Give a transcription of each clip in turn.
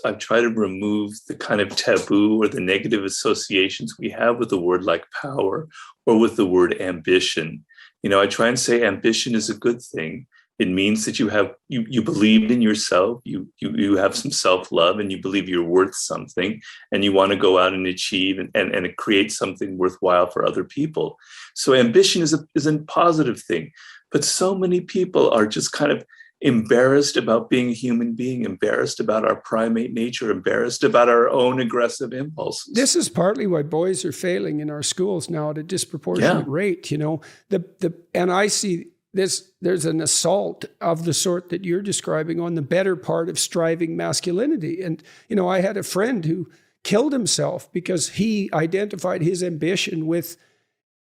I've tried to remove the kind of taboo or the negative associations we have with the word like power or with the word ambition. I try and say ambition is a good thing. It means that you believe in yourself, you have some self-love, and you believe you're worth something, and you want to go out and achieve and create something worthwhile for other people. So ambition is a positive thing. But so many people are just kind of embarrassed about being a human being, embarrassed about our primate nature, embarrassed about our own aggressive impulses. This is partly why boys are failing in our schools now at a disproportionate rate. And I see there's an assault of the sort that you're describing on the better part of striving masculinity. And, I had a friend who killed himself because he identified his ambition with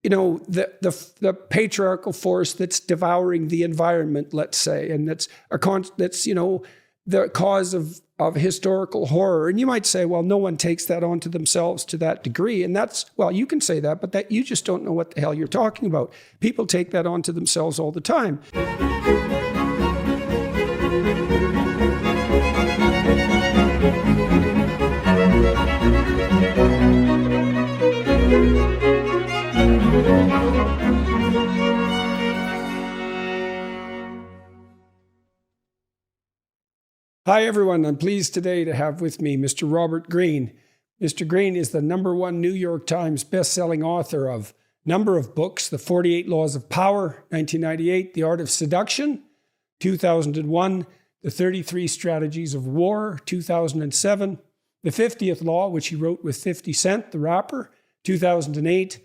the patriarchal force that's devouring the environment, let's say, and that's the cause of historical horror. And you might say, well, no one takes that onto themselves to that degree. And you can say that, but that you just don't know what the hell you're talking about. People take that onto themselves all the time. Hi, everyone. I'm pleased today to have with me Mr. Robert Greene. Mr. Greene is the #1 New York Times bestselling author of a number of books: The 48 Laws of Power, 1998, The Art of Seduction, 2001, The 33 Strategies of War, 2007, The 50th Law, which he wrote with 50 Cent, the rapper, 2008,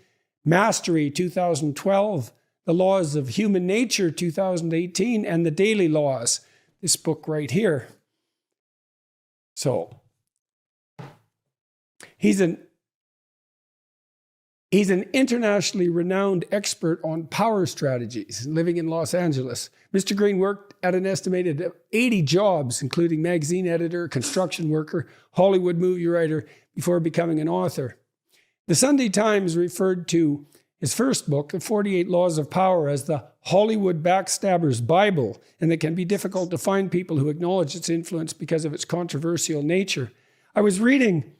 Mastery, 2012, The Laws of Human Nature, 2018, and The Daily Laws, this book right here. So he's an internationally renowned expert on power strategies, living in Los Angeles. Mr. Greene worked at an estimated 80 jobs, including magazine editor, construction worker, Hollywood movie writer, before becoming an author. The Sunday Times referred to his first book, The 48 Laws of Power, as the Hollywood backstabber's Bible, and it can be difficult to find people who acknowledge its influence because of its controversial nature. I was reading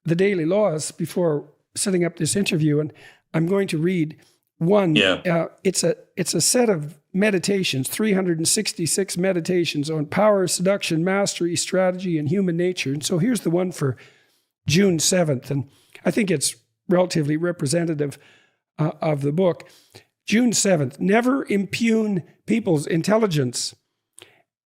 The Daily Laws before setting up this interview, and I'm going to read one. It's a set of meditations, 366 meditations on power, seduction, mastery, strategy, and human nature. And so here's the one for June 7th, and I think it's relatively representative of the book. June 7th, never impugn people's intelligence.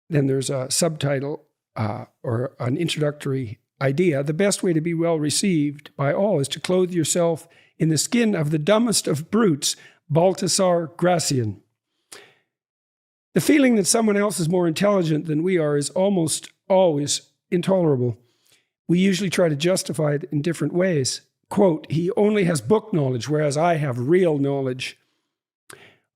Then there's a subtitle or an introductory idea. The best way to be well received by all is to clothe yourself in the skin of the dumbest of brutes, Baltasar Gracian. The feeling that someone else is more intelligent than we are is almost always intolerable. We usually try to justify it in different ways. Quote, he only has book knowledge, whereas I have real knowledge.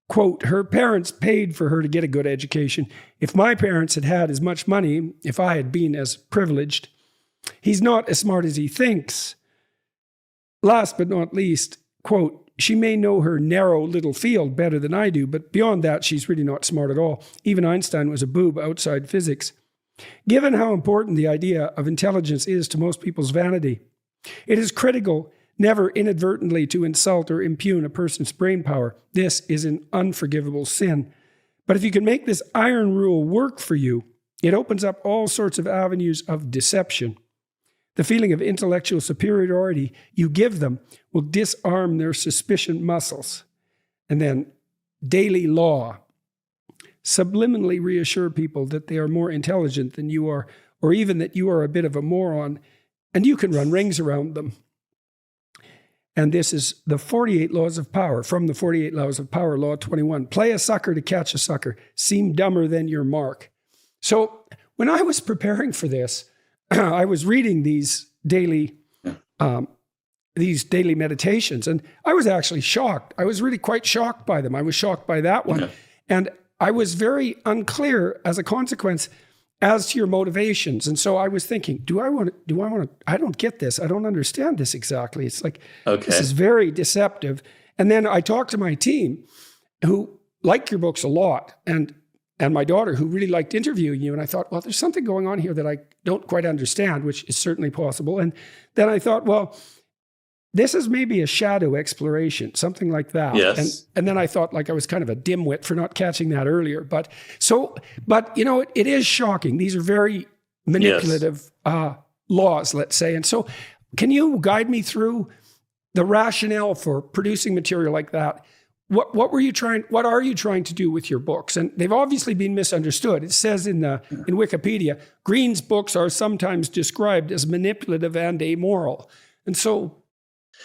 Quote, her parents paid for her to get a good education. If my parents had had as much money, if I had been as privileged, he's not as smart as he thinks. Last but not least, quote, she may know her narrow little field better than I do, but beyond that, she's really not smart at all. Even Einstein was a boob outside physics. Given how important the idea of intelligence is to most people's vanity, it is critical never inadvertently to insult or impugn a person's brain power. This is an unforgivable sin. But if you can make this iron rule work for you, it opens up all sorts of avenues of deception. The feeling of intellectual superiority you give them will disarm their suspicion muscles. And then, daily law. Subliminally reassure people that they are more intelligent than you are, or even that you are a bit of a moron, and you can run rings around them. And this is the 48 Laws of Power, from the 48 Laws of Power, Law 21. Play a sucker to catch a sucker. Seem dumber than your mark. So when I was preparing for this, I was reading these daily meditations, and I was actually shocked. I was really quite shocked by them. I was shocked by that one. And I was very unclear as a consequence as to your motivations. And so I was thinking, I don't get this. I don't understand this exactly. It's like, This is very deceptive. And then I talked to my team who like your books a lot. And and my daughter, who really liked interviewing you. And I thought, well, there's something going on here that I don't quite understand, which is certainly possible. And then I thought, well, this is maybe a shadow exploration, something like that. Yes. And then I thought, like, I was kind of a dimwit for not catching that earlier. But it is shocking. These are very manipulative laws, let's say. And so can you guide me through the rationale for producing material like that? What are you trying to do with your books? And they've obviously been misunderstood. It says in Wikipedia, Greene's books are sometimes described as manipulative and amoral. And so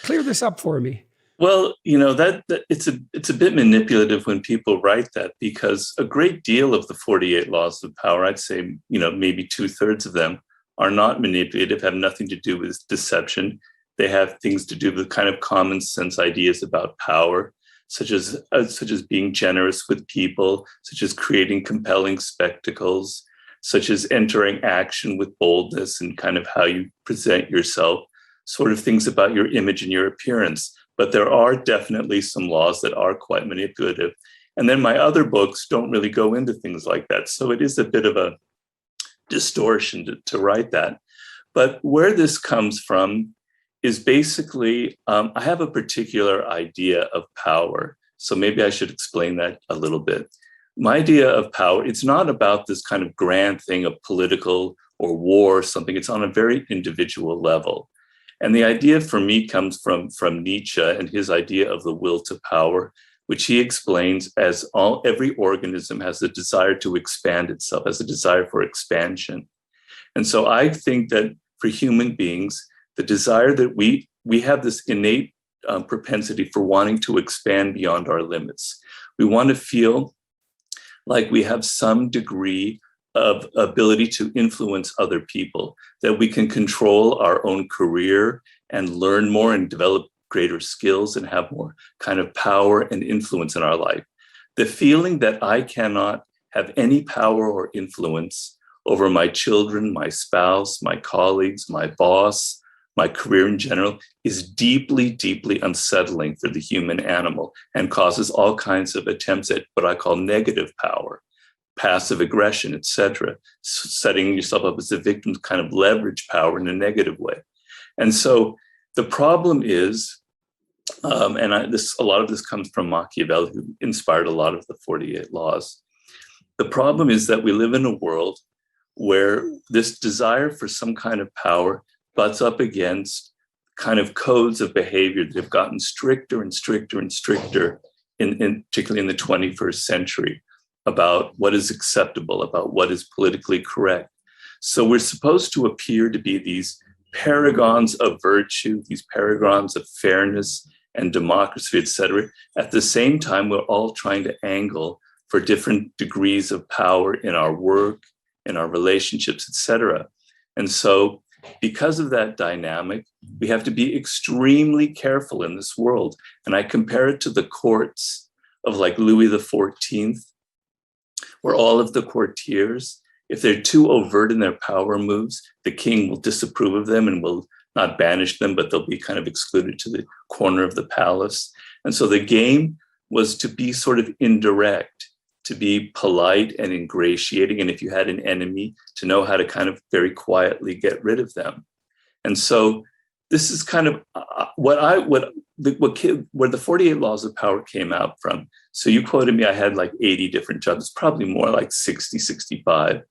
clear this up for me. Well, that it's a bit manipulative when people write that, because a great deal of the 48 laws of power, I'd say, maybe 2/3 of them are not manipulative, have nothing to do with deception. They have things to do with kind of common sense ideas about power, such as being generous with people, such as creating compelling spectacles, such as entering action with boldness and kind of how you present yourself, sort of things about your image and your appearance. But there are definitely some laws that are quite manipulative. And then my other books don't really go into things like that. So it is a bit of a distortion to write that. But where this comes from is basically, I have a particular idea of power. So maybe I should explain that a little bit. My idea of power, it's not about this kind of grand thing of political or war or something. It's on a very individual level. And the idea for me comes from Nietzsche and his idea of the will to power, which he explains as every organism has a desire to expand itself, has a desire for expansion. And so I think that for human beings, the desire that we have this innate propensity for wanting to expand beyond our limits. We want to feel like we have some degree of ability to influence other people, that we can control our own career and learn more and develop greater skills and have more kind of power and influence in our life. The feeling that I cannot have any power or influence over my children, my spouse, my colleagues, my boss, my career in general is deeply, deeply unsettling for the human animal and causes all kinds of attempts at what I call negative power, passive aggression, etc., setting yourself up as a victim to kind of leverage power in a negative way. And so the problem is, a lot of this comes from Machiavelli, who inspired a lot of the 48 laws. The problem is that we live in a world where this desire for some kind of power butts up against kind of codes of behavior that have gotten stricter and stricter and stricter, particularly in the 21st century, about what is acceptable, about what is politically correct. So we're supposed to appear to be these paragons of virtue, these paragons of fairness and democracy, etc. At the same time, we're all trying to angle for different degrees of power in our work, in our relationships, etc. And so because of that dynamic, we have to be extremely careful in this world. And I compare it to the courts of like Louis XIV, where all of the courtiers, if they're too overt in their power moves, the king will disapprove of them and will not banish them, but they'll be kind of excluded to the corner of the palace. And so the game was to be sort of indirect, to be polite and ingratiating. And if you had an enemy, to know how to kind of very quietly get rid of them. And so this is kind of where the 48 laws of power came out from. So you quoted me, I had like 80 different jobs, probably more like 60, 65.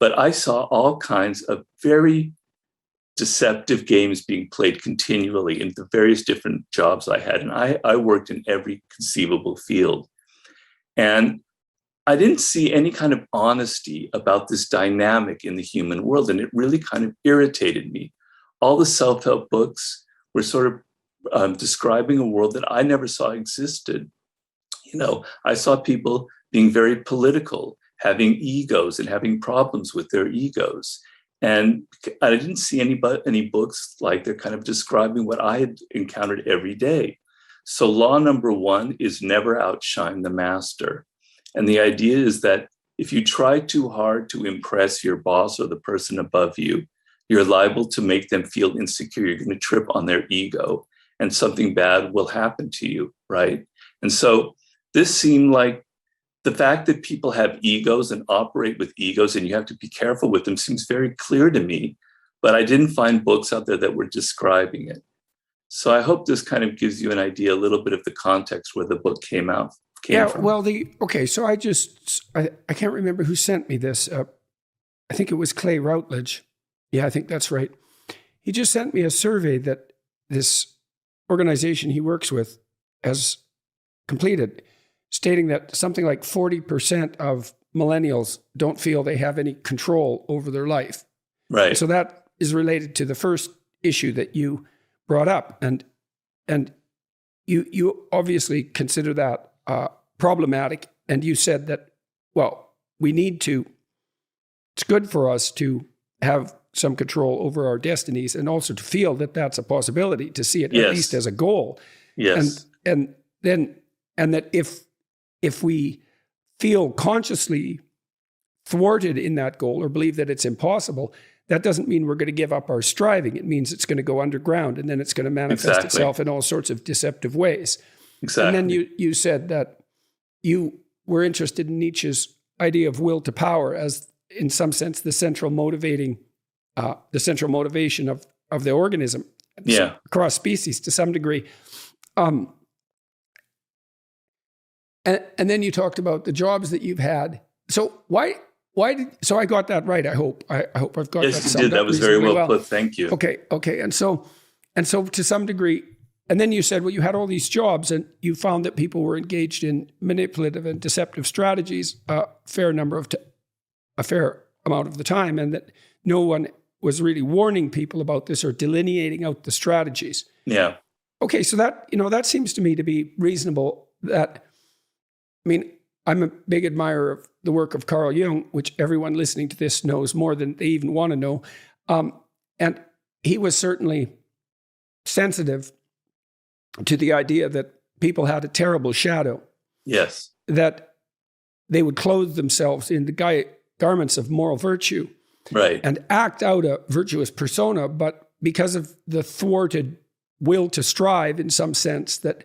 But I saw all kinds of very deceptive games being played continually in the various different jobs I had. And I worked in every conceivable field. And I didn't see any kind of honesty about this dynamic in the human world. And it really kind of irritated me. All the self-help books were sort of describing a world that I never saw existed. I saw people being very political, having egos and having problems with their egos. And I didn't see any books like they're kind of describing what I had encountered every day. So law number one is never outshine the master. And the idea is that if you try too hard to impress your boss or the person above you, you're liable to make them feel insecure. You're going to trip on their ego and something bad will happen to you, right? And so this seemed like the fact that people have egos and operate with egos and you have to be careful with them seems very clear to me, but I didn't find books out there that were describing it. So I hope this kind of gives you an idea, a little bit of the context where the book came from. Well, so I can't remember who sent me this. I think it was Clay Routledge. Yeah, I think that's right. He just sent me a survey that this organization he works with has completed, stating that something like 40% of millennials don't feel they have any control over their life. Right. So that is related to the first issue that you brought up. And you obviously consider that problematic. And you said that, well, it's good for us to have some control over our destinies and also to feel that that's a possibility, to see it at least as a goal. Yes. And that if we feel consciously thwarted in that goal or believe that it's impossible, that doesn't mean we're going to give up our striving. It means it's going to go underground, and then it's going to manifest itself in all sorts of deceptive ways. Exactly. And then you said that you were interested in Nietzsche's idea of will to power as, in some sense, the central motivation of the organism across species to some degree. And then you talked about the jobs that you've had. So so I got that right, I hope. I hope I've got that summed up. Yes, you did. That was very well put. Thank you. Okay. And so to some degree, and then you said, well, you had all these jobs and you found that people were engaged in manipulative and deceptive strategies a fair amount of the time, and that no one was really warning people about this or delineating out the strategies. Yeah. Okay, so that seems to me to be reasonable. I'm a big admirer of the work of Carl Jung, which everyone listening to this knows more than they even want to know. And he was certainly sensitive to the idea that people had a terrible shadow. Yes. That they would clothe themselves in the garments of moral virtue. Right. And act out a virtuous persona, but because of the thwarted will to strive, in some sense, that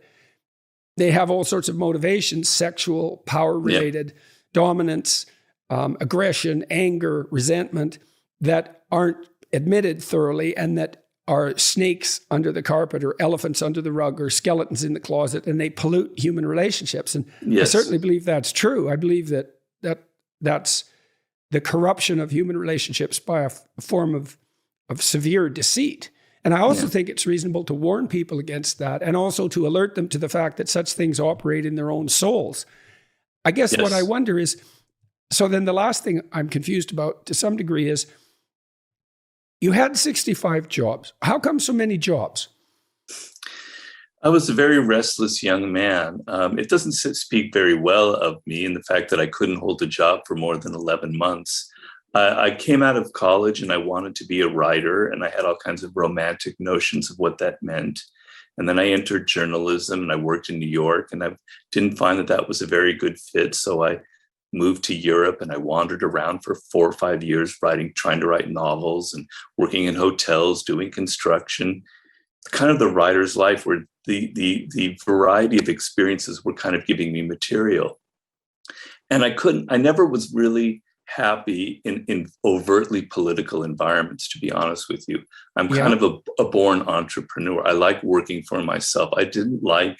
they have all sorts of motivations, sexual, power-related, dominance, aggression, anger, resentment, that aren't admitted thoroughly and that are snakes under the carpet or elephants under the rug or skeletons in the closet, and they pollute human relationships. And I certainly believe that's true. I believe that's the corruption of human relationships by a form of severe deceit. And I also think it's reasonable to warn people against that and also to alert them to the fact that such things operate in their own souls. I guess what I wonder is, so then the last thing I'm confused about to some degree is, you had 65 jobs. How come so many jobs? I was a very restless young man. It doesn't speak very well of me in the fact that I couldn't hold a job for more than 11 months. I came out of college and I wanted to be a writer, and I had all kinds of romantic notions of what that meant. And then I entered journalism and I worked in New York, and I didn't find that was a very good fit. So I moved to Europe and I wandered around for 4 or 5 years trying to write novels and working in hotels, doing construction, kind of the writer's life where the variety of experiences were kind of giving me material. And I never was really happy in overtly political environments, to be honest with you. I'm kind of a born entrepreneur. I like working for myself. I didn't like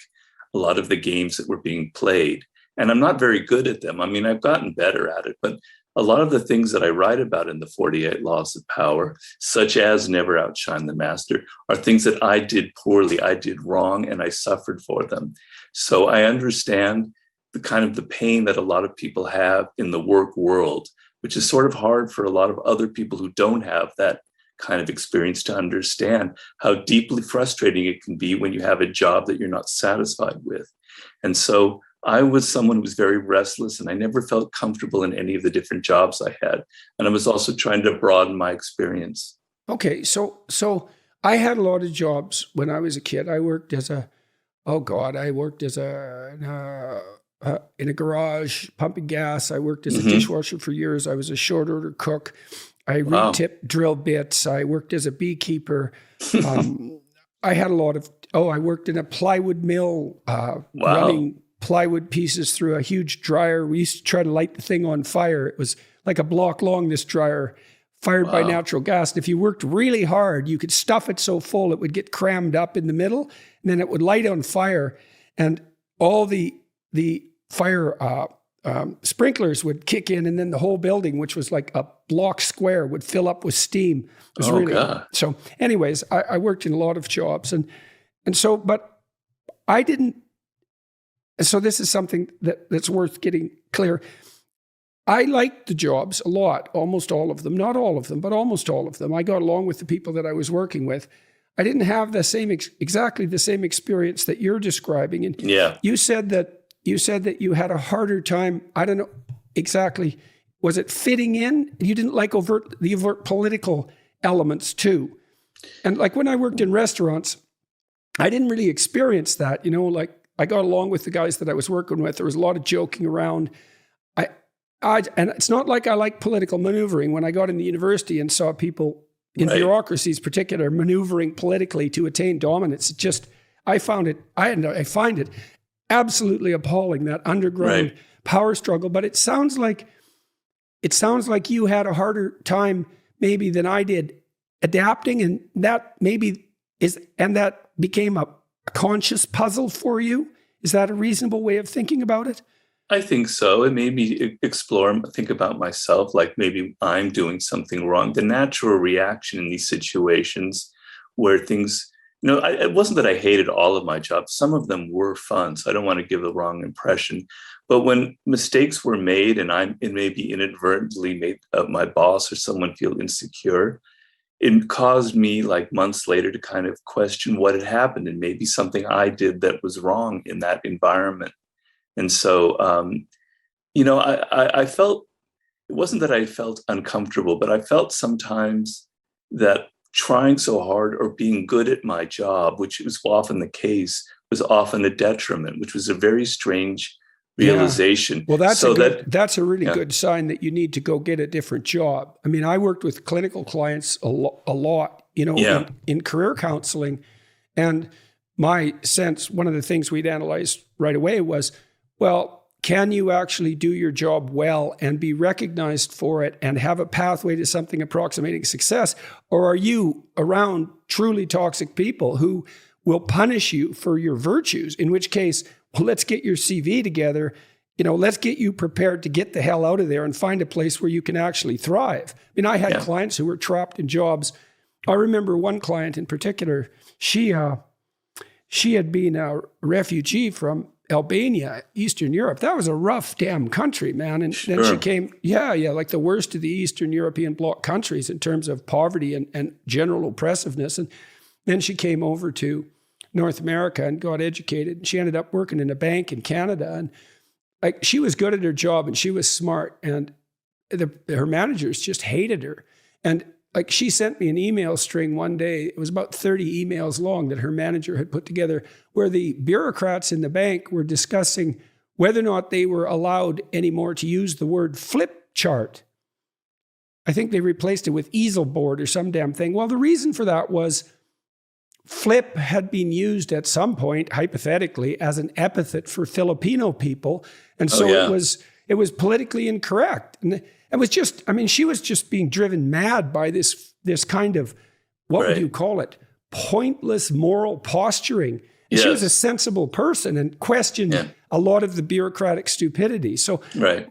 a lot of the games that were being played, and I'm not very good at them. I mean, I've gotten better at it, but a lot of the things that I write about in the 48 Laws of Power, such as never outshine the master, are things that I did poorly, I did wrong, and I suffered for them. So I understand the pain that a lot of people have in the work world, which is sort of hard for a lot of other people who don't have that kind of experience to understand how deeply frustrating it can be when you have a job that you're not satisfied with. And so I was someone who was very restless, and I never felt comfortable in any of the different jobs I had. And I was also trying to broaden my experience. Okay, so I had a lot of jobs when I was a kid. I worked in a garage pumping gas. I worked as a dishwasher for years. I was a short order cook. I re-tipped drill bits. I worked as a beekeeper. I had a lot of, I worked in a plywood mill, running plywood pieces through a huge dryer. We used to try to light the thing on fire. It was like a block long, this dryer, fired by natural gas. And if you worked really hard, you could stuff it so full it would get crammed up in the middle, and then it would light on fire, and all the fire sprinklers would kick in, and then the whole building, which was like a block square, would fill up with steam. It was God. So anyways, I worked in a lot of jobs, and so, but I didn't. So this is something that's worth getting clear. I liked the jobs a lot, almost all of them, not all of them, but almost all of them. I got along with the people that I was working with. I didn't have the same, exactly the same experience that you're describing. And you said that you had a harder time. I don't know exactly. Was it fitting in? You didn't like the overt political elements too. And like when I worked in restaurants, I didn't really experience that. Like I got along with the guys that I was working with. There was a lot of joking around. And it's not like I like political maneuvering. When I got in the university and saw people in bureaucracies, particular, maneuvering politically to attain dominance, I find it absolutely appalling, that underground power struggle. But it sounds like you had a harder time maybe than I did adapting, and that became a conscious puzzle for you. Is that a reasonable way of thinking about it? I think so. It made me think about myself, like maybe I'm doing something wrong. The natural reaction in these situations where things, it wasn't that I hated all of my jobs. Some of them were fun, so I don't want to give the wrong impression. But when mistakes were made and it maybe inadvertently made my boss or someone feel insecure, it caused me like months later to kind of question what had happened, and maybe something I did that was wrong in that environment. And so, I felt, it wasn't that I felt uncomfortable, but I felt sometimes that trying so hard or being good at my job, which was often the case, was often a detriment, which was a very strange realization. Well, that's a really good sign that you need to go get a different job. I mean, I worked with clinical clients a lot, in career counseling. And my sense, one of the things we'd analyze right away was, well, can you actually do your job well and be recognized for it and have a pathway to something approximating success? Or are you around truly toxic people who will punish you for your virtues? In which case, well, let's get your CV together. Let's get you prepared to get the hell out of there and find a place where you can actually thrive. I mean, I had clients who were trapped in jobs. I remember one client in particular, she had been a refugee from Albania, Eastern Europe. That was a rough damn country, man. And then she came, like the worst of the Eastern European bloc countries in terms of poverty and general oppressiveness. And then she came over to North America and got educated. And she ended up working in a bank in Canada. And like she was good at her job and she was smart. And her managers just hated her. And like she sent me an email string one day. It was about 30 emails long that her manager had put together, where the bureaucrats in the bank were discussing whether or not they were allowed anymore to use the word flip chart. I think they replaced it with easel board or some damn thing. Well, the reason for that was flip had been used at some point, hypothetically, as an epithet for Filipino people. And so it was politically incorrect. And it was just, she was just being driven mad by this kind of, what would you call it? Pointless moral posturing. And she was a sensible person and questioned a lot of the bureaucratic stupidity. So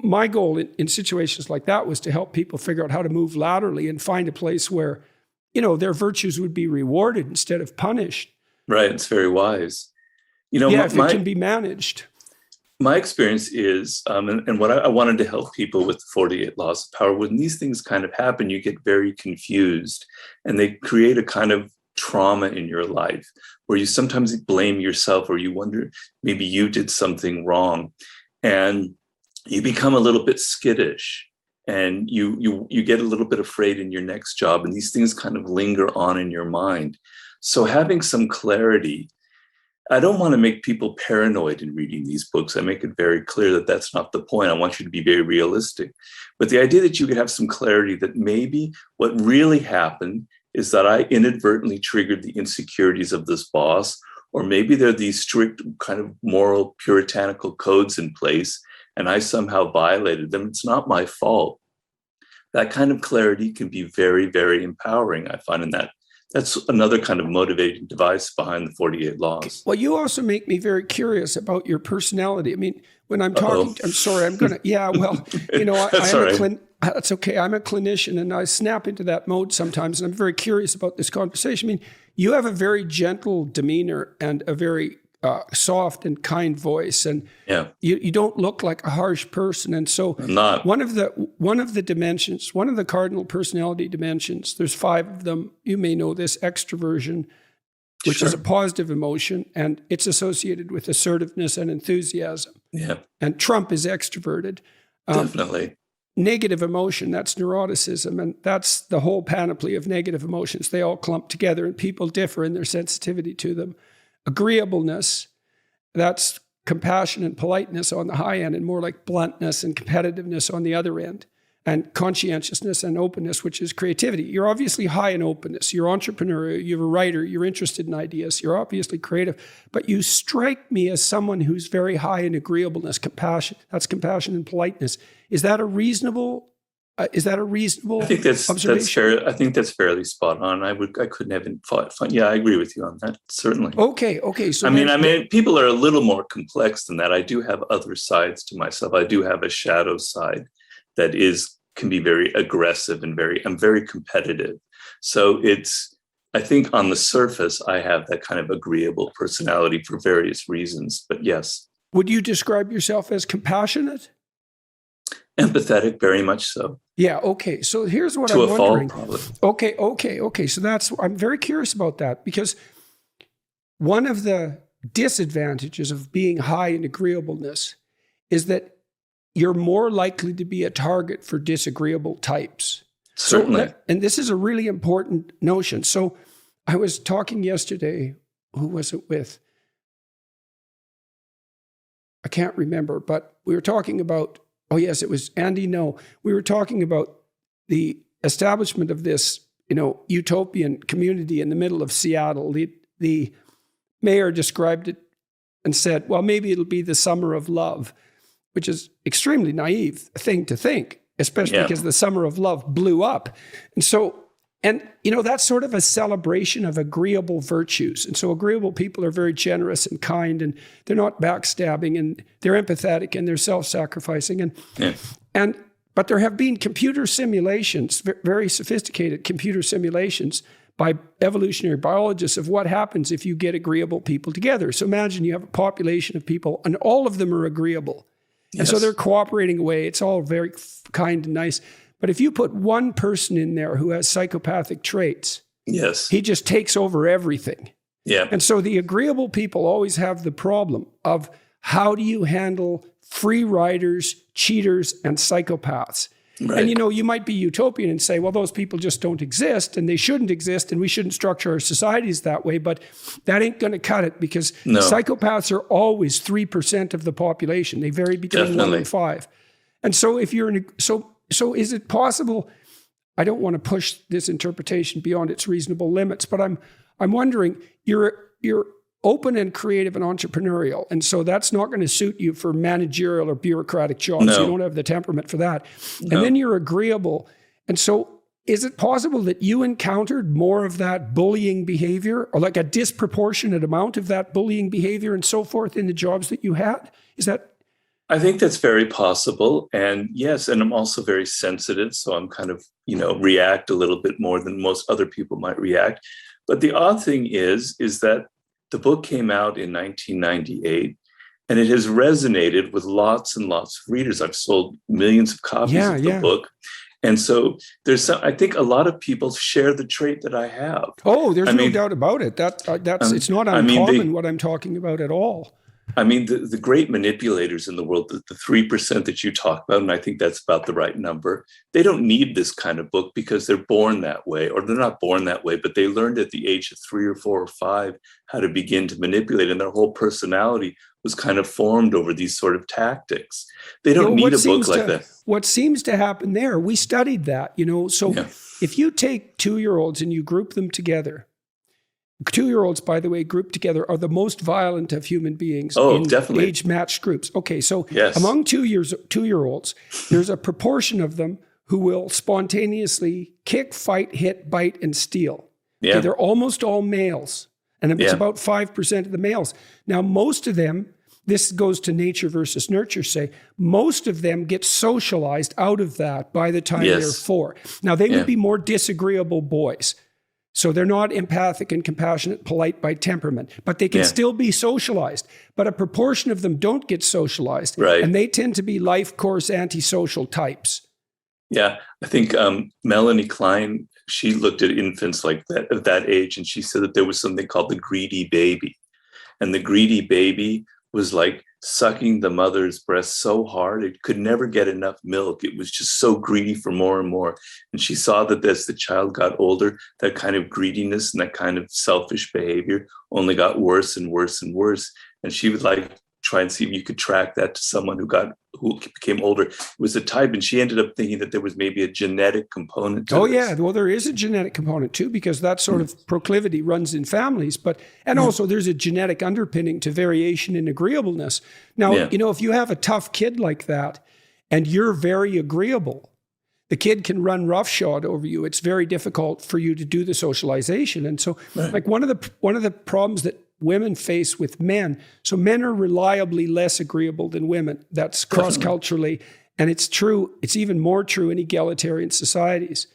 my goal in situations like that was to help people figure out how to move laterally and find a place where, their virtues would be rewarded instead of punished. Right. It's very wise. If it can be managed. My experience is, and what I wanted to help people with the 48 laws of power, when these things kind of happen, you get very confused and they create a kind of trauma in your life where you sometimes blame yourself or you wonder, maybe you did something wrong, and you become a little bit skittish and you get a little bit afraid in your next job, and these things kind of linger on in your mind. So having some clarity, I don't want to make people paranoid in reading these books. I make it very clear that that's not the point. I want you to be very realistic. But the idea that you could have some clarity that maybe what really happened is that I inadvertently triggered the insecurities of this boss, or maybe there are these strict kind of moral puritanical codes in place, and I somehow violated them. It's not my fault. That kind of clarity can be very, very empowering, I find, in that. That's another kind of motivating device behind the 48 laws. Well, you also make me very curious about your personality. I mean, when I'm talking, I'm sorry, I'm going to, yeah, well, you know, that's okay. I'm a clinician and I snap into that mode sometimes, and I'm very curious about this conversation. I mean, you have a very gentle demeanor and a very soft and kind voice, and you don't look like a harsh person. And so I'm not. one of the dimensions, one of the cardinal personality dimensions, there's 5 of them. You may know this: extroversion, which is a positive emotion, and it's associated with assertiveness and enthusiasm. Yeah. And Trump is extroverted. Definitely. Negative emotion, that's neuroticism, and that's the whole panoply of negative emotions. They all clump together, and people differ in their sensitivity to them. Agreeableness, that's compassion and politeness on the high end, and more like bluntness and competitiveness on the other end. And conscientiousness and openness, which is creativity. You're obviously high in openness. You're entrepreneurial, you're a writer, you're interested in ideas, you're obviously creative, but you strike me as someone who's very high in agreeableness, compassion. That's compassion and politeness. Is that a reasonable I think that's fair. I think that's fairly spot on. I couldn't have been fought. Yeah, I agree with you on that. Certainly. Okay. So I mean, people are a little more complex than that. I do have other sides to myself. I do have a shadow side that can be very aggressive and I'm very competitive. So I think on the surface, I have that kind of agreeable personality for various reasons. But yes. Would you describe yourself as compassionate? Empathetic, very much so. Yeah. Okay. So here's what I'm wondering. To a fault, probably. Okay. So I'm very curious about that, because one of the disadvantages of being high in agreeableness is that you're more likely to be a target for disagreeable types. Certainly. And this is a really important notion. So I was talking yesterday, who was it with? I can't remember, but we were talking about, oh yes, it was Andy. No, we were talking about the establishment of this, utopian community in the middle of Seattle. The mayor described it and said, well, maybe it'll be the summer of love, which is extremely naive thing to think, especially because the summer of love blew up. And that's sort of a celebration of agreeable virtues. And so agreeable people are very generous and kind, and they're not backstabbing, and they're empathetic, and they're self-sacrificing. But there have been computer simulations, very sophisticated computer simulations by evolutionary biologists of what happens if you get agreeable people together. So imagine you have a population of people, and all of them are agreeable. And so they're cooperating away. It's all very kind and nice. But if you put one person in there who has psychopathic traits, he just takes over everything. Yeah. And so the agreeable people always have the problem of, how do you handle free riders, cheaters, and psychopaths? Right. And you might be utopian and say, well, those people just don't exist, and they shouldn't exist, and we shouldn't structure our societies that way. But that ain't going to cut it, because psychopaths are always 3% of the population. They vary between 1 and 5. And so if you're so is it possible? I don't want to push this interpretation beyond its reasonable limits, but I'm wondering, you're open and creative and entrepreneurial, and so that's not going to suit you for managerial or bureaucratic jobs. You don't have the temperament for that. And then you're agreeable. And so is it possible that you encountered more of that bullying behavior, or like a disproportionate amount of that bullying behavior and so forth in the jobs that you had? Is that? I think that's very possible. And yes, and I'm also very sensitive. So I'm kind of, react a little bit more than most other people might react. But the odd thing is that the book came out in 1998, and it has resonated with lots and lots of readers. I've sold millions of copies of the book. And so I think a lot of people share the trait that I have. Oh, there's no doubt about it. It's not uncommon what I'm talking about at all. I mean, the great manipulators in the world, the 3% that you talk about, and I think that's about the right number, they don't need this kind of book because they're born that way, or they're not born that way, but they learned at the age of 3 or 4 or 5 how to begin to manipulate, and their whole personality was kind of formed over these sort of tactics. They don't need a book like that. What seems to happen there, we studied that, if you take 2-year-olds and you group them together, 2-year-olds, by the way, grouped together, are the most violent of human beings in definitely. age-matched groups. Okay, so Yes. among 2-year-olds, there's a proportion of them who will spontaneously kick, fight, hit, bite, and steal. Yeah. Okay, they're almost all males, and it's Yeah. about 5% of the males. Now, most of them, this goes to nature versus nurture, say, most of them get socialized out of that by the time Yes. they're 4. Now, they Yeah. would be more disagreeable boys. So they're not empathic and compassionate, polite by temperament, but they can Yeah. still be socialized. But a proportion of them don't get socialized, Right. and they tend to be life course antisocial types. Yeah, I think Melanie Klein, she looked at infants like that of that age, and she said that there was something called the greedy baby. And the greedy baby was like sucking the mother's breast so hard, it could never get enough milk. It was just so greedy for more and more. And she saw that as the child got older, that kind of greediness and that kind of selfish behavior only got worse and worse and worse. And she would like try and see if you could track that to someone who became older. It was a type, and she ended up thinking that there was maybe a genetic component to this. Yeah, well, there is a genetic component too, because that sort of proclivity runs in families. And also there's a genetic underpinning to variation in agreeableness. Now, if you have a tough kid like that, and you're very agreeable, the kid can run roughshod over you. It's very difficult for you to do the socialization. And so, like one of the problems that women face with men. So men are reliably less agreeable than women. That's cross-culturally. And it's true. It's even more true in egalitarian societies.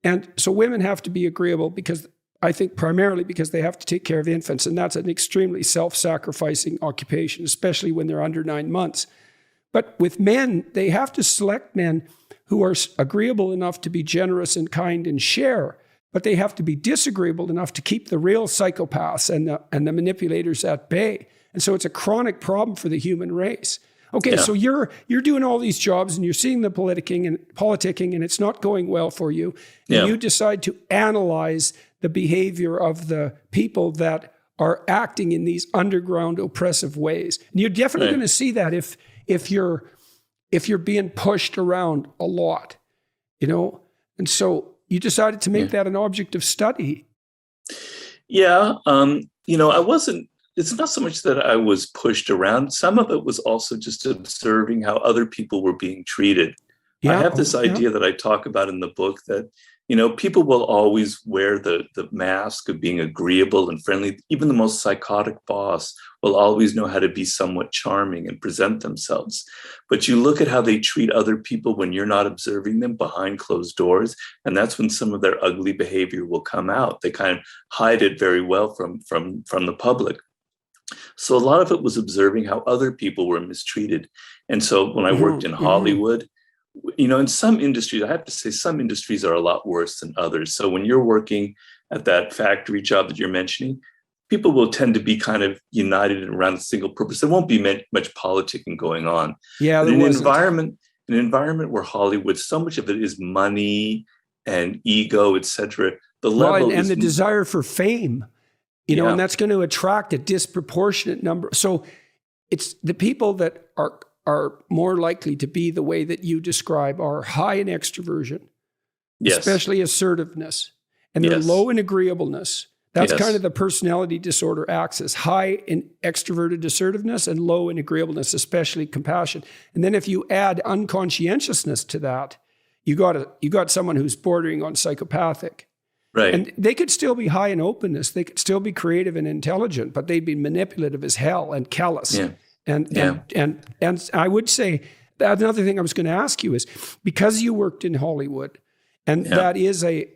And so women have to be agreeable because I think primarily because they have to take care of infants. And that's an extremely self-sacrificing occupation, especially when they're under 9 months. But with men, they have to select men who are agreeable enough to be generous and kind and share, but they have to be disagreeable enough to keep the real psychopaths and the manipulators at bay. And so it's a chronic problem for the human race. Okay, so you're doing all these jobs and you're seeing the politicking and it's not going well for you. And you decide to analyze the behavior of the people that are acting in these underground oppressive ways. And you're definitely going to see that if you're being pushed around a lot, And so you decided to make that an object of study. Yeah. It's not so much that I was pushed around. Some of it was also just observing how other people were being treated. I have this idea that I talk about in the book that, people will always wear the mask of being agreeable and friendly. Even the most psychotic boss will always know how to be somewhat charming and present themselves. But you look at how they treat other people when you're not observing them behind closed doors, and that's when some of their ugly behavior will come out. They kind of hide it very well from the public. So a lot of it was observing how other people were mistreated. And so when I worked in Hollywood, in some industries, I have to say some industries are a lot worse than others. So when you're working at that factory job that you're mentioning, people will tend to be kind of united around a single purpose. There won't be much politicking going on. Yeah, but in an environment where Hollywood, so much of it is money and ego, etc. The level and the desire for fame, and that's going to attract a disproportionate number. So it's the people that are more likely to be the way that you describe are high in extroversion, especially assertiveness, and they're low in agreeableness. That's kind of the personality disorder axis: high in extroverted assertiveness and low in agreeableness, especially compassion. And then if you add unconscientiousness to that, you got someone who's bordering on psychopathic. Right. And they could still be high in openness. They could still be creative and intelligent, but they'd be manipulative as hell and callous. Yeah. And I would say that another thing I was going to ask you is, because you worked in Hollywood, and that is a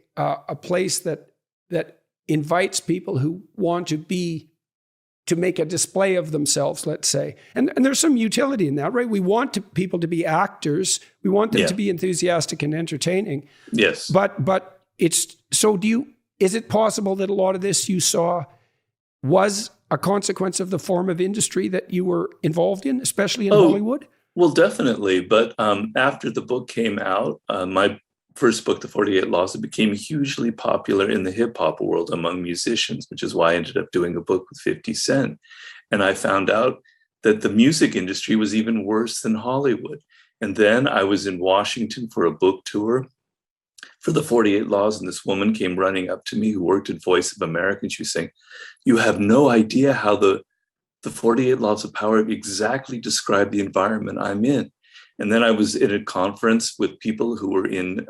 place that invites people who want to make a display of themselves, let's say. And there's some utility in that, right? We want people to be actors. We want them to be enthusiastic and entertaining. Yes. But it's, so is it possible that a lot of this you saw was a consequence of the form of industry that you were involved in, especially in Hollywood? Well, definitely. But after the book came out, my first book, The 48 Laws, it became hugely popular in the hip hop world among musicians, which is why I ended up doing a book with 50 Cent. And I found out that the music industry was even worse than Hollywood. And then I was in Washington for a book tour. for the 48 Laws. And this woman came running up to me who worked at Voice of America. And she was saying, you have no idea how the 48 Laws of Power exactly describe the environment I'm in. And then I was in a conference with people who were in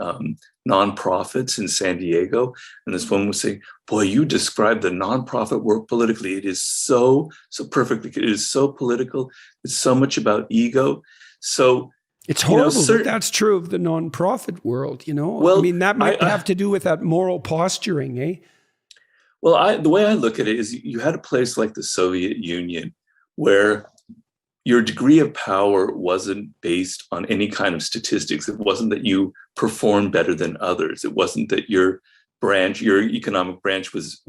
nonprofits in San Diego. And this woman was saying, boy, you describe the nonprofit work politically. It is so perfectly. It is so political. It's so much about ego. So it's horrible that that's true of the nonprofit world, Well, I mean, that might have to do with that moral posturing, eh? Well, the way I look at it is you had a place like the Soviet Union where your degree of power wasn't based on any kind of statistics. It wasn't that you performed better than others. It wasn't that your economic branch was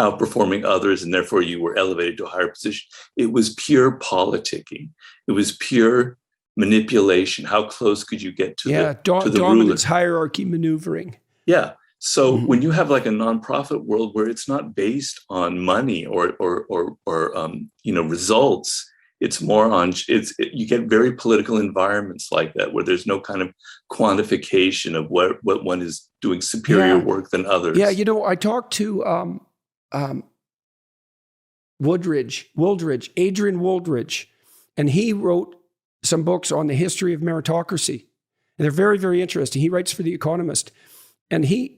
outperforming others and therefore you were elevated to a higher position. It was pure politicking. It was pure manipulation. How close could you get to the dominance ruler? Hierarchy maneuvering. Yeah. So when you have like a nonprofit world where it's not based on money or results, it's more on you get very political environments like that where there's no kind of quantification of what one is doing superior work than others. Yeah, I talked to Adrian Wooldridge, and he wrote some books on the history of meritocracy. And they're very, very interesting. He writes for The Economist. And that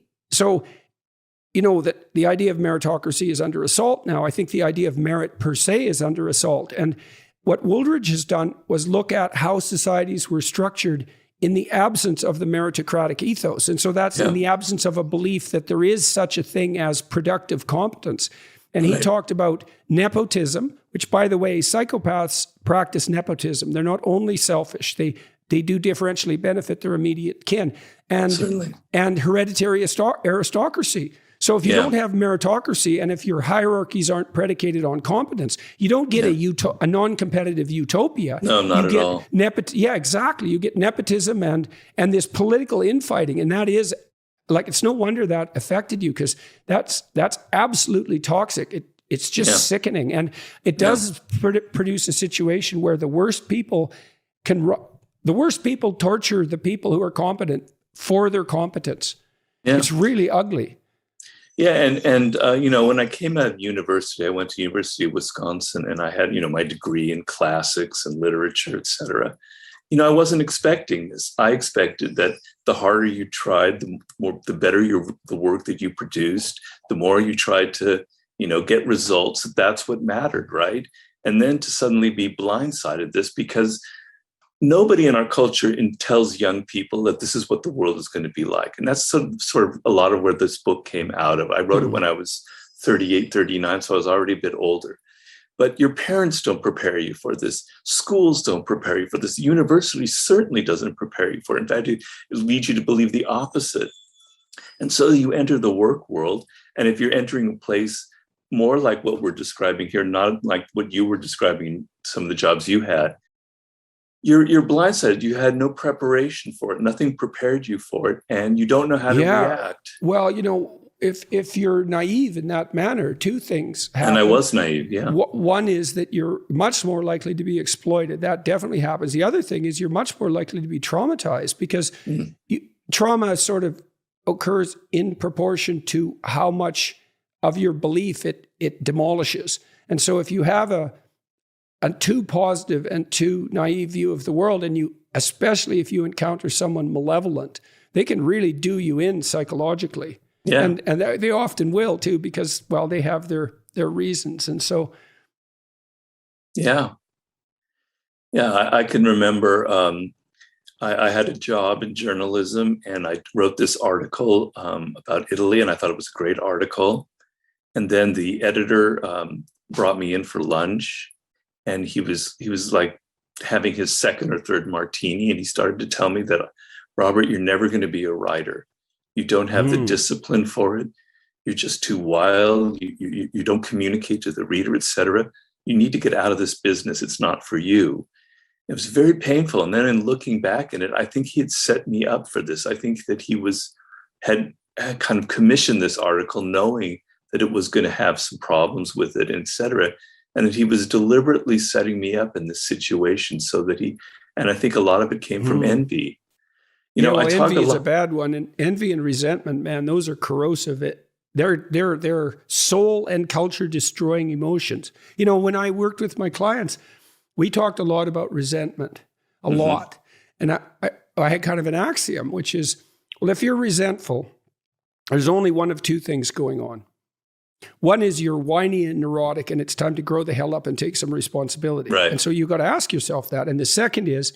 the idea of meritocracy is under assault now. I think the idea of merit per se is under assault. And what Wooldridge has done was look at how societies were structured in the absence of the meritocratic ethos. And so that's in the absence of a belief that there is such a thing as productive competence. And he talked about nepotism, which, by the way, psychopaths practice nepotism. They're not only selfish, they do differentially benefit their immediate kin, and hereditary aristocracy. So if you don't have meritocracy, and if your hierarchies aren't predicated on competence, you don't get a non-competitive utopia. No, not at all. Exactly. You get nepotism and this political infighting, and that is like, it's no wonder that affected you, because that's absolutely toxic. It's just sickening, and it does produce a situation where the worst people torture the people who are competent for their competence. Yeah. It's really ugly. Yeah, and when I came out of university, I went to University of Wisconsin, and I had my degree in classics and literature, et cetera. I wasn't expecting this. I expected that the harder you tried, the better the work that you produced, the more you tried to get results. That's what mattered, right? And then to suddenly be blindsided this because nobody in our culture tells young people that this is what the world is going to be like. And that's sort of a lot of where this book came out of. I wrote it when I was 38, 39, so I was already a bit older. But your parents don't prepare you for this. Schools don't prepare you for this. University certainly doesn't prepare you for it. In fact, it leads you to believe the opposite. And so you enter the work world, and if you're entering a place more like what we're describing here, not like what you were describing, some of the jobs you had, you're blindsided. You had no preparation for it. Nothing prepared you for it, and you don't know how to react. Well, if you're naive in that manner, two things happen. And I was naive, yeah. One is that you're much more likely to be exploited. That definitely happens. The other thing is you're much more likely to be traumatized, because trauma sort of occurs in proportion to how much of your belief it demolishes. And so if you have a too positive and too naive view of the world, and especially if you encounter someone malevolent, they can really do you in psychologically. Yeah. And they often will too, because, well, they have their reasons. And so. Yeah. Yeah. I can remember, I had a job in journalism, and I wrote this article about Italy, and I thought it was a great article. And then the editor brought me in for lunch, and he was like having his second or third martini, and he started to tell me that, Robert, you're never going to be a writer. You don't have the discipline for it. You're just too wild. You don't communicate to the reader, et cetera. You need to get out of this business. It's not for you. It was very painful. And then in looking back at it, I think he had set me up for this. I think that he had kind of commissioned this article knowing that it was going to have some problems with it, et cetera. And that he was deliberately setting me up in this situation so that and I think a lot of it came from envy. Well, envy is a bad one, and envy and resentment, man, those are corrosive. They're soul and culture destroying emotions. When I worked with my clients, we talked a lot about resentment, a lot. And I had kind of an axiom, which is, well, if you're resentful, there's only one of two things going on. One is you're whiny and neurotic, and it's time to grow the hell up and take some responsibility. Right. And so you got to ask yourself that. And the second is,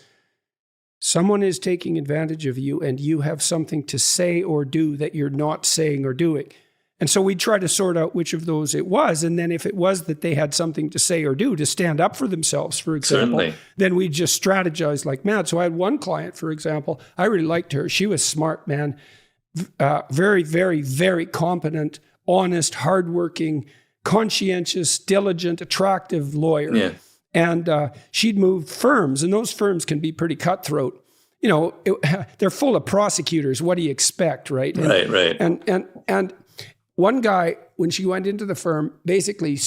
someone is taking advantage of you, and you have something to say or do that you're not saying or doing. And so we try to sort out which of those it was. And then if it was that they had something to say or do to stand up for themselves, for example, Certainly. then we just strategize like mad. So I had one client, for example, I really liked her. She was smart, man. Very, very, very competent, honest, hardworking, conscientious, diligent, attractive lawyer. Yeah. And she'd moved firms, and those firms can be pretty cutthroat. They're full of prosecutors. What do you expect, right? Right. And one guy, when she went into the firm, basically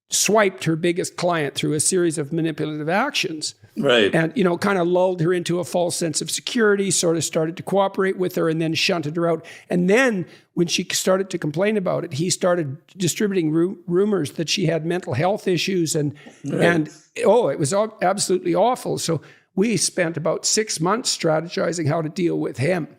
swiped her biggest client through a series of manipulative actions. Right. And, kind of lulled her into a false sense of security, sort of started to cooperate with her, and then shunted her out. And then when she started to complain about it, he started distributing rumors that she had mental health issues. And it was absolutely awful. So we spent about 6 months strategizing how to deal with him.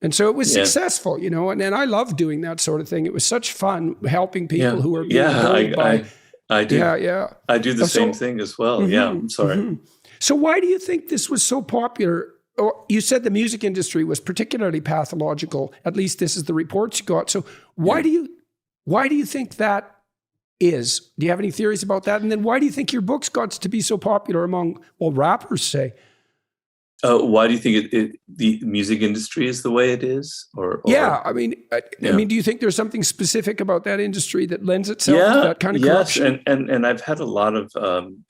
And so it was successful, and I love doing that sort of thing. It was such fun helping people who are being bullied by... I do. Yeah. I do the same thing as well. Yeah, I'm sorry. So why do you think this was so popular? Or you said the music industry was particularly pathological. At least this is the reports you got. So why do you think that is? Do you have any theories about that? And then why do you think your books got to be so popular among, rappers, say? Why do you think the music industry is the way it is? I mean, do you think there's something specific about that industry that lends itself to that kind of corruption? Yes, and I've had a lot of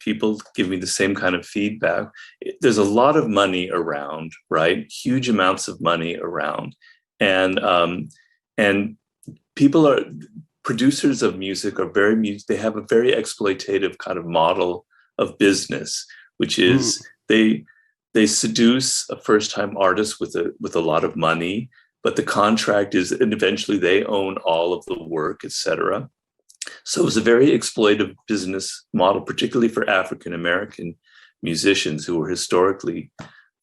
people give me the same kind of feedback. There's a lot of money around, right? Huge amounts of money around, and producers of music are they have a very exploitative kind of model of business, which is they seduce a first-time artist with a lot of money, but the contract is, and eventually they own all of the work, etc. So it was a very exploitive business model, particularly for African-American musicians who were historically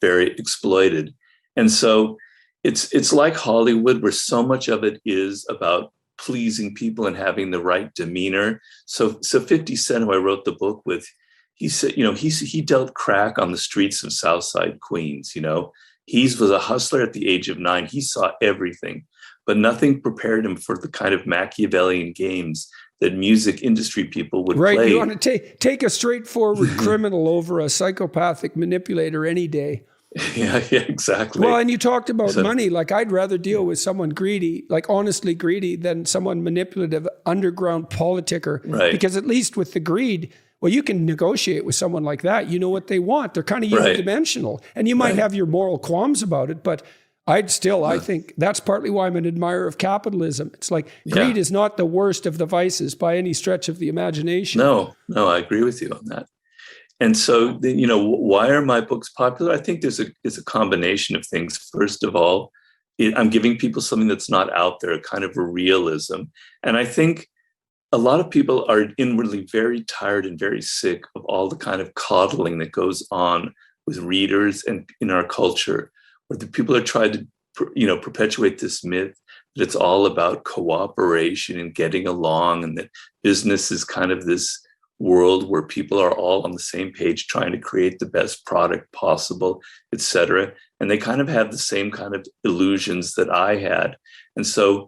very exploited. And so it's like Hollywood, where so much of it is about pleasing people and having the right demeanor. So 50 Cent, who I wrote the book with, he said, he dealt crack on the streets of Southside Queens. He was a hustler at the age of 9. He saw everything, but nothing prepared him for the kind of Machiavellian games that music industry people would play. Right, you want to take a straightforward criminal over a psychopathic manipulator any day. Yeah, exactly. Well, and you talked about money. Like, I'd rather deal with someone greedy, like honestly greedy, than someone manipulative, underground politicker. Right. Because at least with the greed, well, you can negotiate with someone like that. You know what they want. They're kind of unidimensional. And you might have your moral qualms about it, but I think that's partly why I'm an admirer of capitalism. It's like greed is not the worst of the vices by any stretch of the imagination. No, I agree with you on that. And so, why are my books popular? I think there's a combination of things. First of all, I'm giving people something that's not out there, kind of a realism. And I think a lot of people are inwardly very tired and very sick of all the kind of coddling that goes on with readers and in our culture, where the people are trying to, perpetuate this myth that it's all about cooperation and getting along, and that business is kind of this world where people are all on the same page trying to create the best product possible, et cetera. And they kind of have the same kind of illusions that I had. And so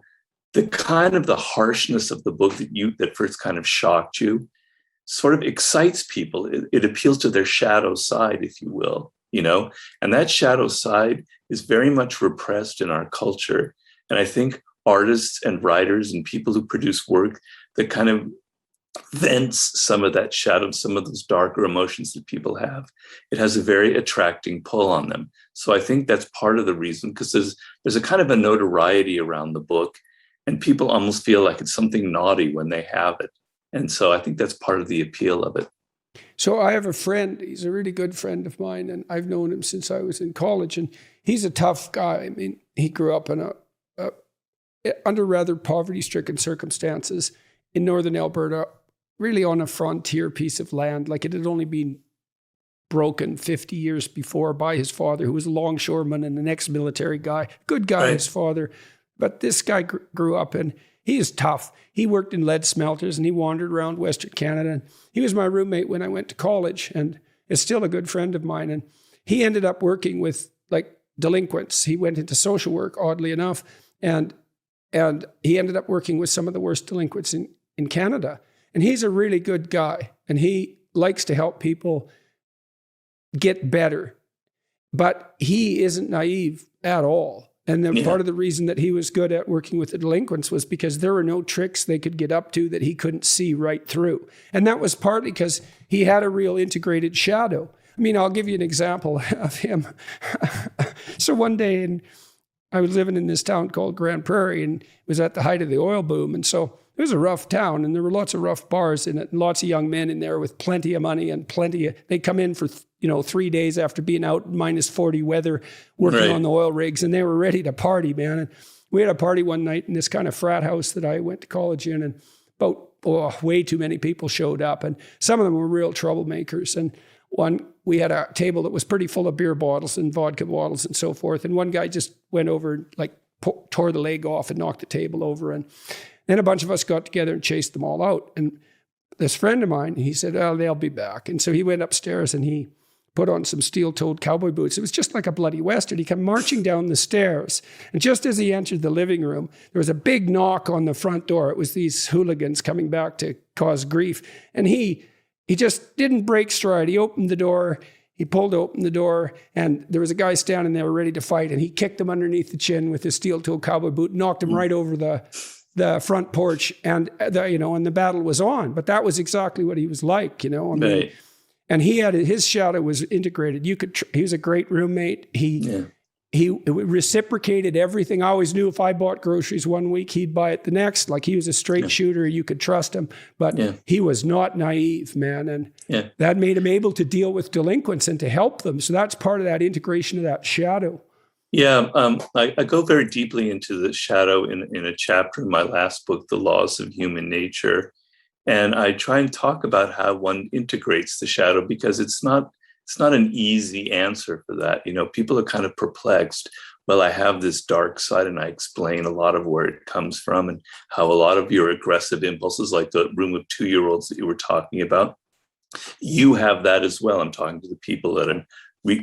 the harshness of the book that first kind of shocked you sort of excites people. It appeals to their shadow side, if you will, and that shadow side is very much repressed in our culture. And I think artists and writers and people who produce work that kind of vents some of that shadow, some of those darker emotions that people have, it has a very attracting pull on them. So I think that's part of the reason, because there's a kind of a notoriety around the book, and people almost feel like it's something naughty when they have it. And so I think that's part of the appeal of it. So I have a friend, he's a really good friend of mine, and I've known him since I was in college, and he's a tough guy. I mean, he grew up in under rather poverty-stricken circumstances in northern Alberta, really on a frontier piece of land. Like, it had only been broken 50 years before by his father, who was a longshoreman and an ex-military guy. Good guy, his father. But this guy grew up, and he is tough. He worked in lead smelters, and he wandered around Western Canada. And he was my roommate when I went to college, and is still a good friend of mine. And he ended up working with, like, delinquents. He went into social work, oddly enough, and he ended up working with some of the worst delinquents in Canada. And he's a really good guy, and he likes to help people get better. But he isn't naive at all. And then part of the reason that he was good at working with the delinquents was because there were no tricks they could get up to that he couldn't see right through. And that was partly because he had a real integrated shadow. I mean, I'll give you an example of him. So one day, I was living in this town called Grand Prairie, and it was at the height of the oil boom. And so it was a rough town, and there were lots of rough bars in it, and lots of young men in there with plenty of money and they'd come in for 3 days after being out in minus 40 weather, working on the oil rigs, and they were ready to party, man. And we had a party one night in this kind of frat house that I went to college in, and way too many people showed up, and some of them were real troublemakers. And we had a table that was pretty full of beer bottles and vodka bottles and so forth, and one guy just went over and tore the leg off and knocked the table over, and then a bunch of us got together and chased them all out. And this friend of mine, he said, "Oh, they'll be back." And so he went upstairs and he put on some steel-toed cowboy boots. It was just like a bloody Western. He came marching down the stairs. And just as he entered the living room, there was a big knock on the front door. It was these hooligans coming back to cause grief. And he just didn't break stride. He opened the door. He pulled open the door, and there was a guy standing there ready to fight. And he kicked him underneath the chin with his steel-toed cowboy boot, knocked him right over the front porch, and the battle was on. But that was exactly what he was like, Right. And his shadow was integrated. He was a great roommate. He reciprocated everything. I always knew if I bought groceries one week, he'd buy it the next. Like, he was a straight shooter. You could trust him, but he was not naive, man. And that made him able to deal with delinquents and to help them. So that's part of that integration of that shadow. Yeah, I go very deeply into the shadow in a chapter in my last book, The Laws of Human Nature. And I try and talk about how one integrates the shadow, because it's not an easy answer for that. People are kind of perplexed. Well, I have this dark side, and I explain a lot of where it comes from and how a lot of your aggressive impulses, like the room of 2-year-olds that you were talking about, you have that as well. I'm talking to the people that I'm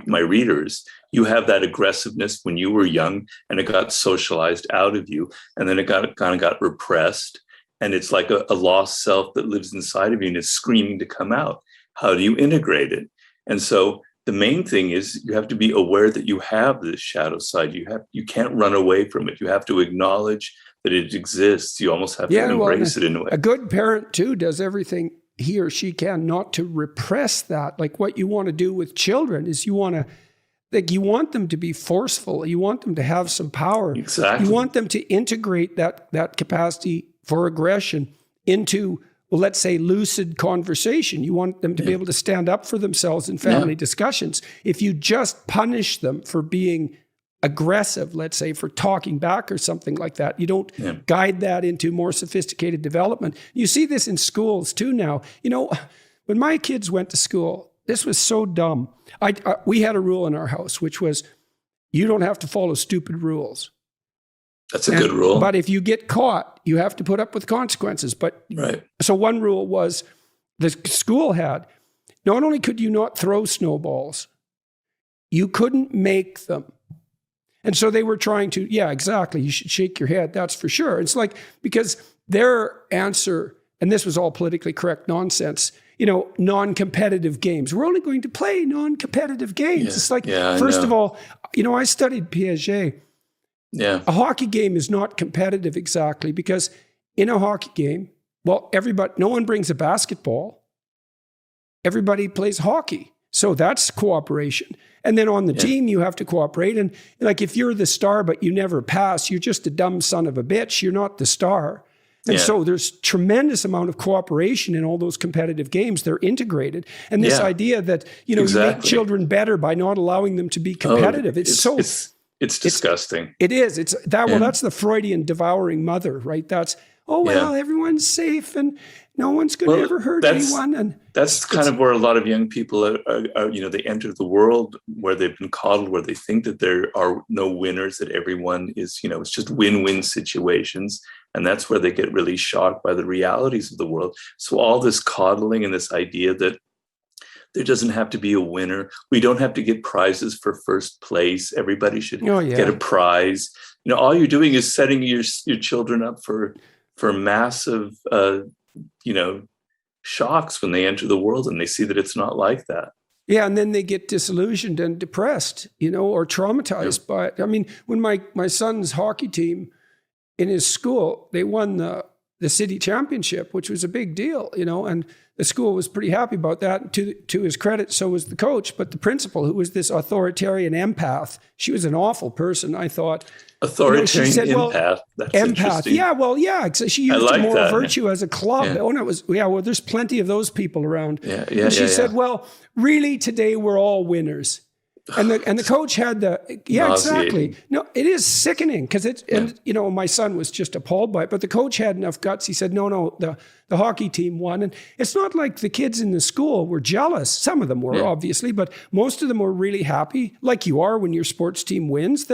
my readers. You have that aggressiveness when you were young, and it got socialized out of you, and then it got repressed. And it's like a lost self that lives inside of you and is screaming to come out. How do you integrate it? And so the main thing is you have to be aware that you have this shadow side. You can't run away from it. You have to acknowledge that it exists. You almost have to embrace it in a way. A good parent too does everything he or she can not to repress that. Like, what you want to do with children is you want them to be forceful. You want them to have some power. Exactly. You want them to integrate that capacity for aggression into, well, let's say, lucid conversation. You want them to be able to stand up for themselves in family discussions. If you just punish them for being aggressive, let's say, for talking back or something like that, you don't guide that into more sophisticated development. You see this in schools too now. When my kids went to school, this was so dumb. We had a rule in our house, which was, you don't have to follow stupid rules. That's a good rule. But if you get caught, you have to put up with consequences. So one rule was, the school had, not only could you not throw snowballs, you couldn't make them. And so they were trying to, exactly, you should shake your head, that's for sure. It's like, because their answer, and this was all politically correct nonsense, non-competitive games. We're only going to play non-competitive games. It's like, first of all, I studied Piaget. A hockey game is not competitive exactly, because in a hockey game, no one brings a basketball. Everybody plays hockey. So that's cooperation. And then on the team, you have to cooperate. And like, if you're the star, but you never pass, you're just a dumb son of a bitch. You're not the star. And so there's tremendous amount of cooperation in all those competitive games. They're integrated. And this idea that, you make children better by not allowing them to be competitive. It's disgusting. It is. That's the Freudian devouring mother, right? That's, everyone's safe and no one's going to ever hurt anyone. And that's kind of where a lot of young people are, they enter the world where they've been coddled, where they think that there are no winners, that everyone is, it's just win-win situations. And that's where they get really shocked by the realities of the world. So all this coddling and this idea that there doesn't have to be a winner. We don't have to get prizes for first place. Everybody should get a prize. All you're doing is setting your children up for massive, shocks when they enter the world and they see that it's not like that. Yeah, and then they get disillusioned and depressed, or traumatized by it. I mean, when my son's hockey team in his school, they won the city championship, which was a big deal, and the school was pretty happy about that. To his credit, so was the coach. But the principal, who was this authoritarian empath, she was an awful person, I thought. Authoritarian empath. That's interesting. Yeah, so she used moral virtue as a club. Yeah. Oh, and it was, there's plenty of those people around. And she said, well, really, today we're all winners. And the coach had exactly. No, it is sickening because my son was just appalled by it. But the coach had enough guts. He said, no, the hockey team won. And it's not like the kids in the school were jealous. Some of them were, obviously, but most of them were really happy, like you are when your sports team wins.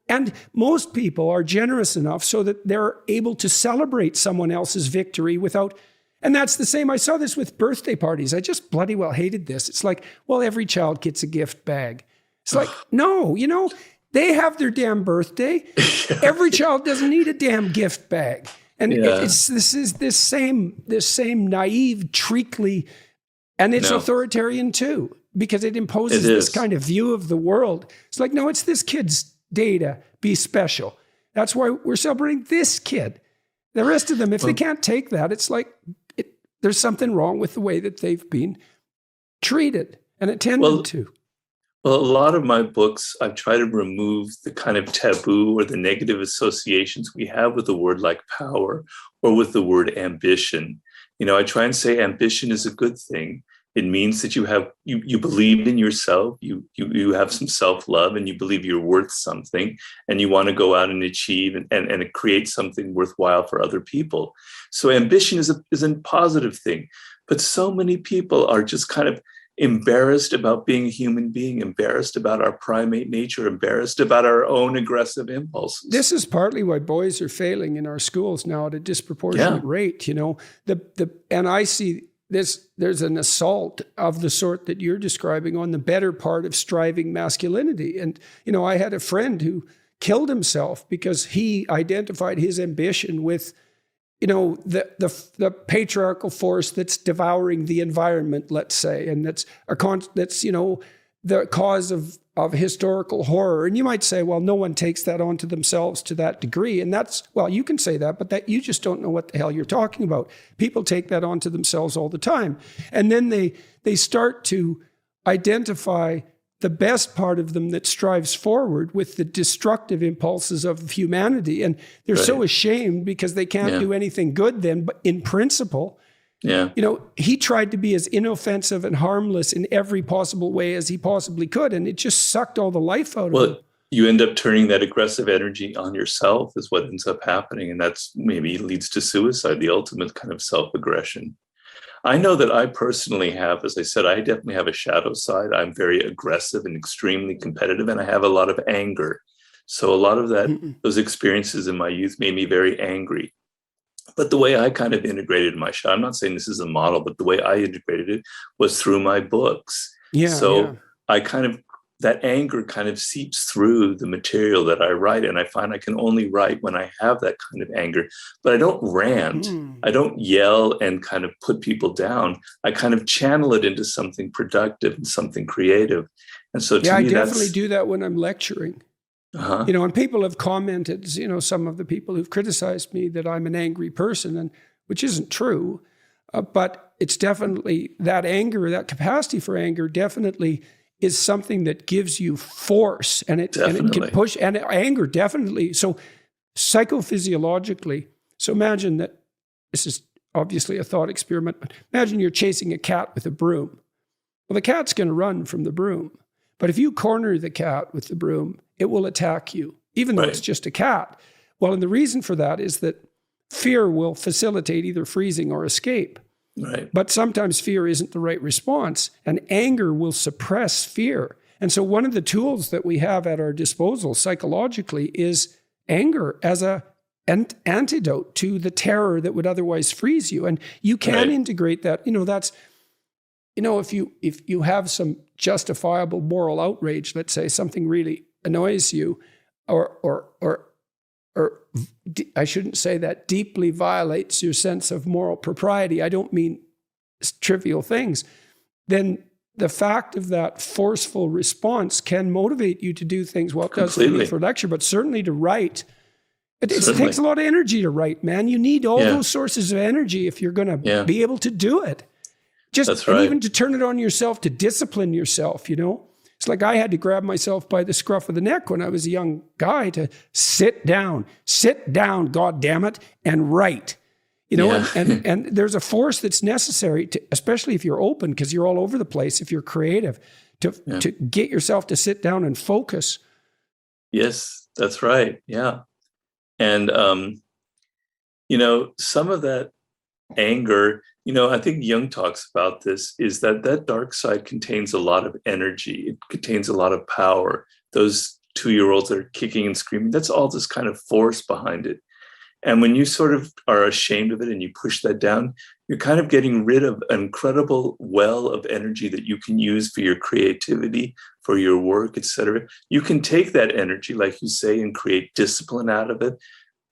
And most people are generous enough so that they're able to celebrate someone else's victory without. And that's the same. I saw this with birthday parties. I just bloody well hated this. It's like, well, every child gets a gift bag. It's like, no, they have their damn birthday. Every child doesn't need a damn gift bag. And this same naive, treacly, and it's authoritarian too, because it imposes this kind of view of the world. It's like, no, it's this kid's day to be special. That's why we're celebrating this kid. The rest of them, if they can't take that, it's like, there's something wrong with the way that they've been treated and attended to. Well, a lot of my books, I've tried to remove the kind of taboo or the negative associations we have with the word like power or with the word ambition. I try and say ambition is a good thing. It means that you believe in yourself, you have some self-love, and you believe you're worth something, and you want to go out and achieve and create something worthwhile for other people. So ambition is a positive thing. But so many people are just kind of embarrassed about being a human being, embarrassed about our primate nature, embarrassed about our own aggressive impulses. This is partly why boys are failing in our schools now at a disproportionate rate. And I see there's an assault of the sort that you're describing on the better part of striving masculinity. And, I had a friend who killed himself because he identified his ambition with, the patriarchal force that's devouring the environment, let's say, and that's the cause of historical horror. And you might say, well, no one takes that onto themselves to that degree. And you can say that, but that you just don't know what the hell you're talking about. People take that onto themselves all the time. And then they start to identify the best part of them that strives forward with the destructive impulses of humanity. And they're so ashamed because they can't do anything good then, but in principle, he tried to be as inoffensive and harmless in every possible way as he possibly could. And it just sucked all the life out of him. You end up turning that aggressive energy on yourself is what ends up happening. And that's maybe leads to suicide, the ultimate kind of self-aggression. I know that I personally have, as I said, I definitely have a shadow side. I'm very aggressive and extremely competitive, and I have a lot of anger. So a lot of those experiences in my youth made me very angry. But the way I kind of integrated my shadow, I'm not saying this is a model, but the way I integrated it was through my books. I kind of, that anger kind of seeps through the material that I write. And I find I can only write when I have that kind of anger, but I don't rant. I don't yell and kind of put people down. I kind of channel it into something productive and something creative. And so to me, I definitely do that when I'm lecturing. And people have commented, some of the people who've criticized me that I'm an angry person, and which isn't true, but it's definitely that anger, that capacity for anger definitely is something that gives you force, and it can push, and anger definitely. So psychophysiologically, So imagine that, this is obviously a thought experiment, but imagine you're chasing a cat with a broom. Well, the cat's going to run from the broom. But if you corner the cat with the broom, it will attack you, even though it's just a cat. Well, and the reason for that is that fear will facilitate either freezing or escape. Right. But sometimes fear isn't the right response, and anger will suppress fear. And so one of the tools that we have at our disposal psychologically is anger as an antidote to the terror that would otherwise freeze you. And you can integrate that. That's, if you have some justifiable moral outrage, let's say something really annoys you, or I shouldn't say that, deeply violates your sense of moral propriety. I don't mean trivial things. Then the fact of that forceful response can motivate you to do things. Well, it does for me for lecture, but certainly to write. It takes a lot of energy to write, man. You need all those sources of energy if you're going to be able to do it. And even to turn it on yourself, to discipline yourself, It's like I had to grab myself by the scruff of the neck when I was a young guy to sit down, God damn it, and write. And there's a force that's necessary to, especially if you're open, because you're all over the place, if you're creative, to get yourself to sit down and focus. Yes, that's right. Yeah. And, some of that anger, I think Jung talks about this, is that dark side contains a lot of energy. It contains a lot of power. Those 2-year-olds that are kicking and screaming, that's all this kind of force behind it. And when you sort of are ashamed of it and you push that down, you're kind of getting rid of an incredible well of energy that you can use for your creativity, for your work, etc. You can take that energy, like you say, and create discipline out of it,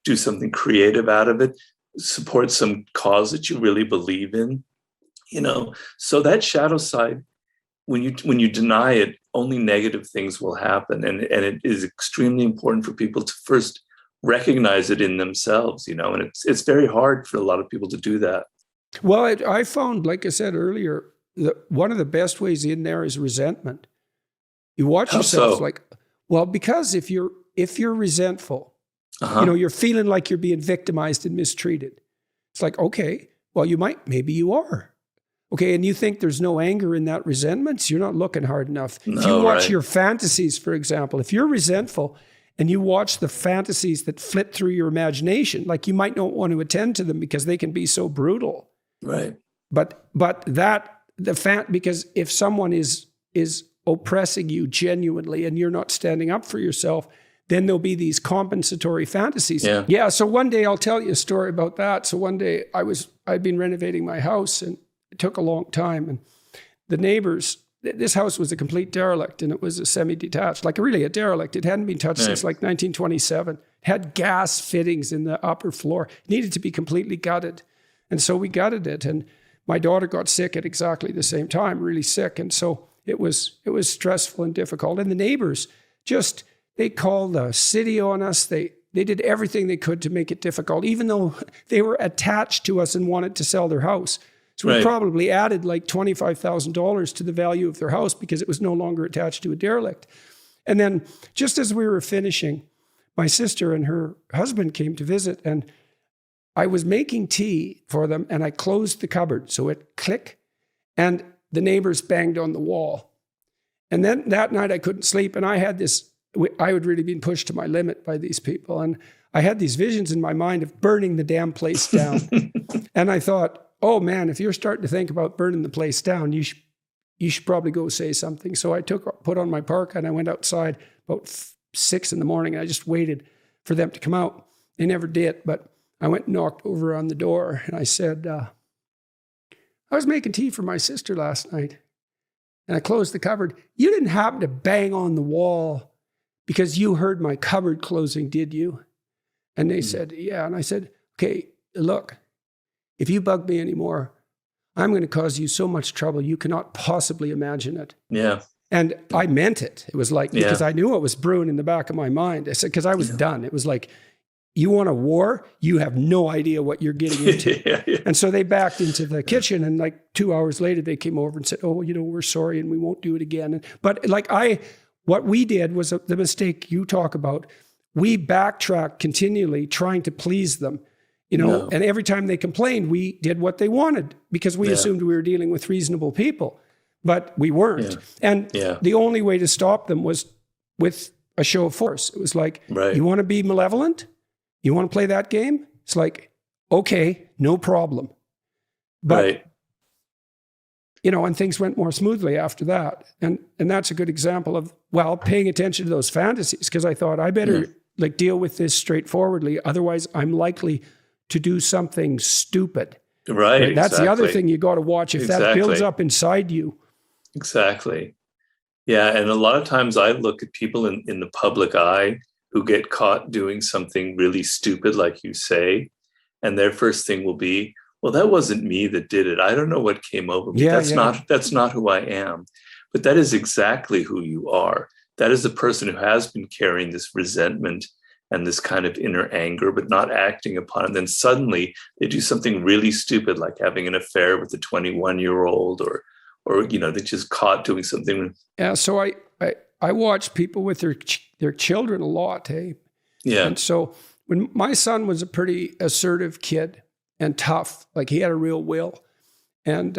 do something creative out of it, support some cause that you really believe in, So that shadow side, when you deny it, only negative things will happen. And it is extremely important for people to first recognize it in themselves, and it's very hard for a lot of people to do that. Well, I found, like I said earlier, that one of the best ways in there is resentment. You watch yourself because if you're resentful, you're feeling like you're being victimized and mistreated. It's like, okay, well, maybe you are. Okay, and you think there's no anger in that resentment, so you're not looking hard enough. If you watch your fantasies, for example, if you're resentful and you watch the fantasies that flit through your imagination, like you might not want to attend to them because they can be so brutal. Right. But because if someone is oppressing you genuinely and you're not standing up for yourself, then there'll be these compensatory fantasies. Yeah. So one day I'll tell you a story about that. So one day I'd been renovating my house and it took a long time. And the neighbors, this house was a complete derelict and it was a semi-detached, like really a derelict. It hadn't been touched since like 1927. It had gas fittings in the upper floor. It needed to be completely gutted. And so we gutted it. And my daughter got sick at exactly the same time, really sick. And so it was stressful and difficult. And the neighbors they called the city on us. They did everything they could to make it difficult, even though they were attached to us and wanted to sell their house. So we probably added like $25,000 to the value of their house because it was no longer attached to a derelict. And then just as we were finishing, my sister and her husband came to visit, and I was making tea for them, and I closed the cupboard. So it clicked, and the neighbors banged on the wall. And then that night I couldn't sleep, and I had really been pushed to my limit by these people. And I had these visions in my mind of burning the damn place down. And I thought, oh man, if you're starting to think about burning the place down, you should probably go say something. So I put on my parka and I went outside about 6 a.m. and I just waited for them to come out. They never did, but I went and knocked over on the door and I said, I was making tea for my sister last night. And I closed the cupboard. You didn't happen to bang on the wall because you heard my cupboard closing, did you? And they said, yeah. And I said, okay, look, if you bug me anymore, I'm going to cause you so much trouble you cannot possibly imagine it. Yeah. And I meant it. It was like, because I knew what was brewing in the back of my mind. I said, because I was done. It was like, you want a war? You have no idea what you're getting into. And so they backed into the kitchen, and like 2 hours later, they came over and said, oh, we're sorry and we won't do it again. But what we did was the mistake you talk about. We backtracked continually trying to please them. No. and every time they complained, we did what they wanted because we assumed we were dealing with reasonable people, but we weren't. And the only way to stop them was with a show of force. It was like, you want to be malevolent? You want to play that game? It's like, okay, no problem. But, and things went more smoothly after that. And that's a good example of, paying attention to those fantasies, because I thought I better deal with this straightforwardly. Otherwise, I'm likely to do something stupid. Right. That's the other thing you got to watch. If that builds up inside you. Exactly. Yeah. And a lot of times I look at people in the public eye who get caught doing something really stupid, like you say, and their first thing will be, well, that wasn't me that did it. I don't know what came over me. That's not who I am. But that is exactly who you are. That is the person who has been carrying this resentment and this kind of inner anger, but not acting upon it. And then suddenly they do something really stupid, like having an affair with a 21-year-old, or they're just caught doing something. Yeah. So I watch people with their children a lot. Hey. Yeah. And so when my son was a pretty assertive kid and tough, like he had a real will. And,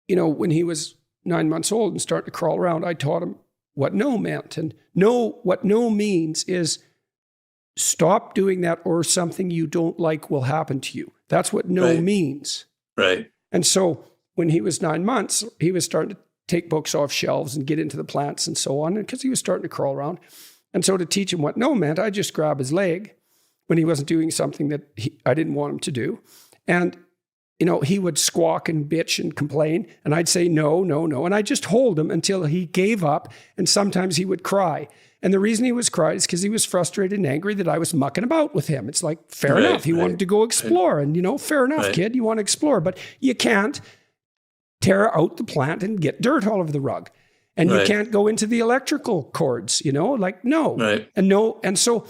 when he was 9 months old and started to crawl around, I taught him what no meant. And what no means is stop doing that, or something you don't like will happen to you. That's what no means. Right. And so when he was 9 months, he was starting to take books off shelves and get into the plants and so on, because he was starting to crawl around. And so to teach him what no meant, I just grab his leg when he wasn't doing something that I didn't want him to do. And, he would squawk and bitch and complain. And I'd say, no, no, no. And I'd just hold him until he gave up. And sometimes he would cry. And the reason he was crying is because he was frustrated and angry that I was mucking about with him. It's like, fair enough. He wanted to go explore. And, fair enough, kid, you want to explore. But you can't tear out the plant and get dirt all over the rug. And you can't go into the electrical cords, no. Right. And no. And so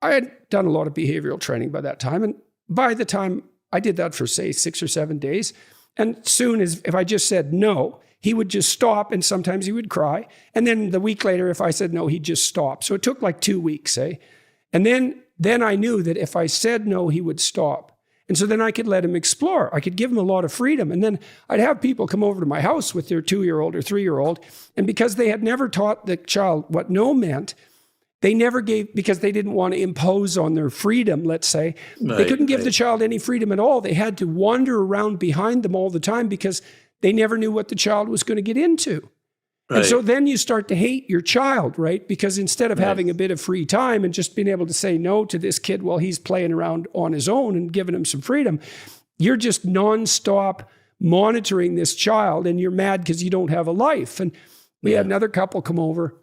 I had done a lot of behavioral training by that time. And by the time I did that for, say, 6 or 7 days, and soon as if I just said no, he would just stop, and sometimes he would cry. And then the week later, if I said no, he'd just stop. So it took like 2 weeks, And then I knew that if I said no, he would stop. And so then I could let him explore. I could give him a lot of freedom. And then I'd have people come over to my house with their 2-year-old or 3-year-old. And because they had never taught the child what no meant, they never gave, because they didn't want to impose on their freedom, let's say. They couldn't give the child any freedom at all. They had to wander around behind them all the time because they never knew what the child was going to get into. Right. And so then you start to hate your child, right? Because instead of having a bit of free time and just being able to say no to this kid while he's playing around on his own and giving him some freedom, you're just nonstop monitoring this child, and you're mad because you don't have a life. And we had another couple come over,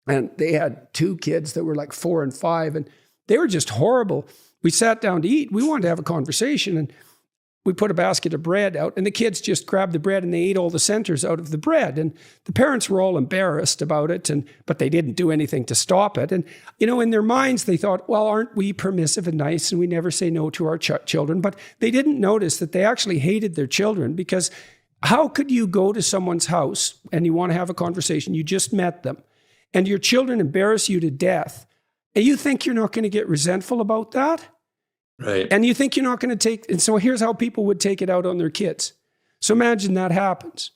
and they had 2 kids that were like 4 and 5, and they were just horrible. We sat down to eat. We wanted to have a conversation, and we put a basket of bread out, and the kids just grabbed the bread and they ate all the centers out of the bread. And the parents were all embarrassed about it, but they didn't do anything to stop it. And, in their minds, they thought, well, aren't we permissive and nice, and we never say no to our children? But they didn't notice that they actually hated their children, because how could you go to someone's house and you want to have a conversation, you just met them, and your children embarrass you to death, and you think you're not going to get resentful about that? Right. And you think you're not going to take, and so here's how people would take it out on their kids. So imagine that happens.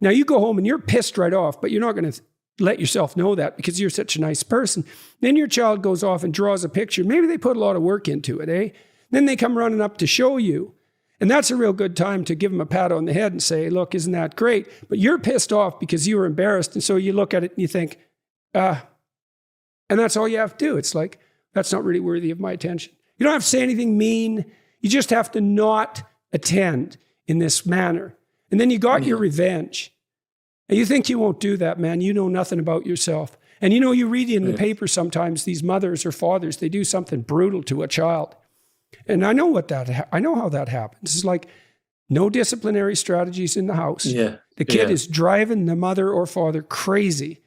Now you go home and you're pissed right off, but you're not going to let yourself know that because you're such a nice person. Then your child goes off and draws a picture. Maybe they put a lot of work into it, Then they come running up to show you. And that's a real good time to give them a pat on the head and say, look, isn't that great? But you're pissed off because you were embarrassed. And so you look at it and you think, and that's all you have to do. It's like, that's not really worthy of my attention. You don't have to say anything mean. You just have to not attend in this manner. And then you got your revenge. And you think you won't do that, man. You know nothing about yourself. And you read in the paper sometimes, these mothers or fathers, they do something brutal to a child. And I know how that happens. It's like no disciplinary strategies in the house. Yeah. The kid is driving the mother or father crazy.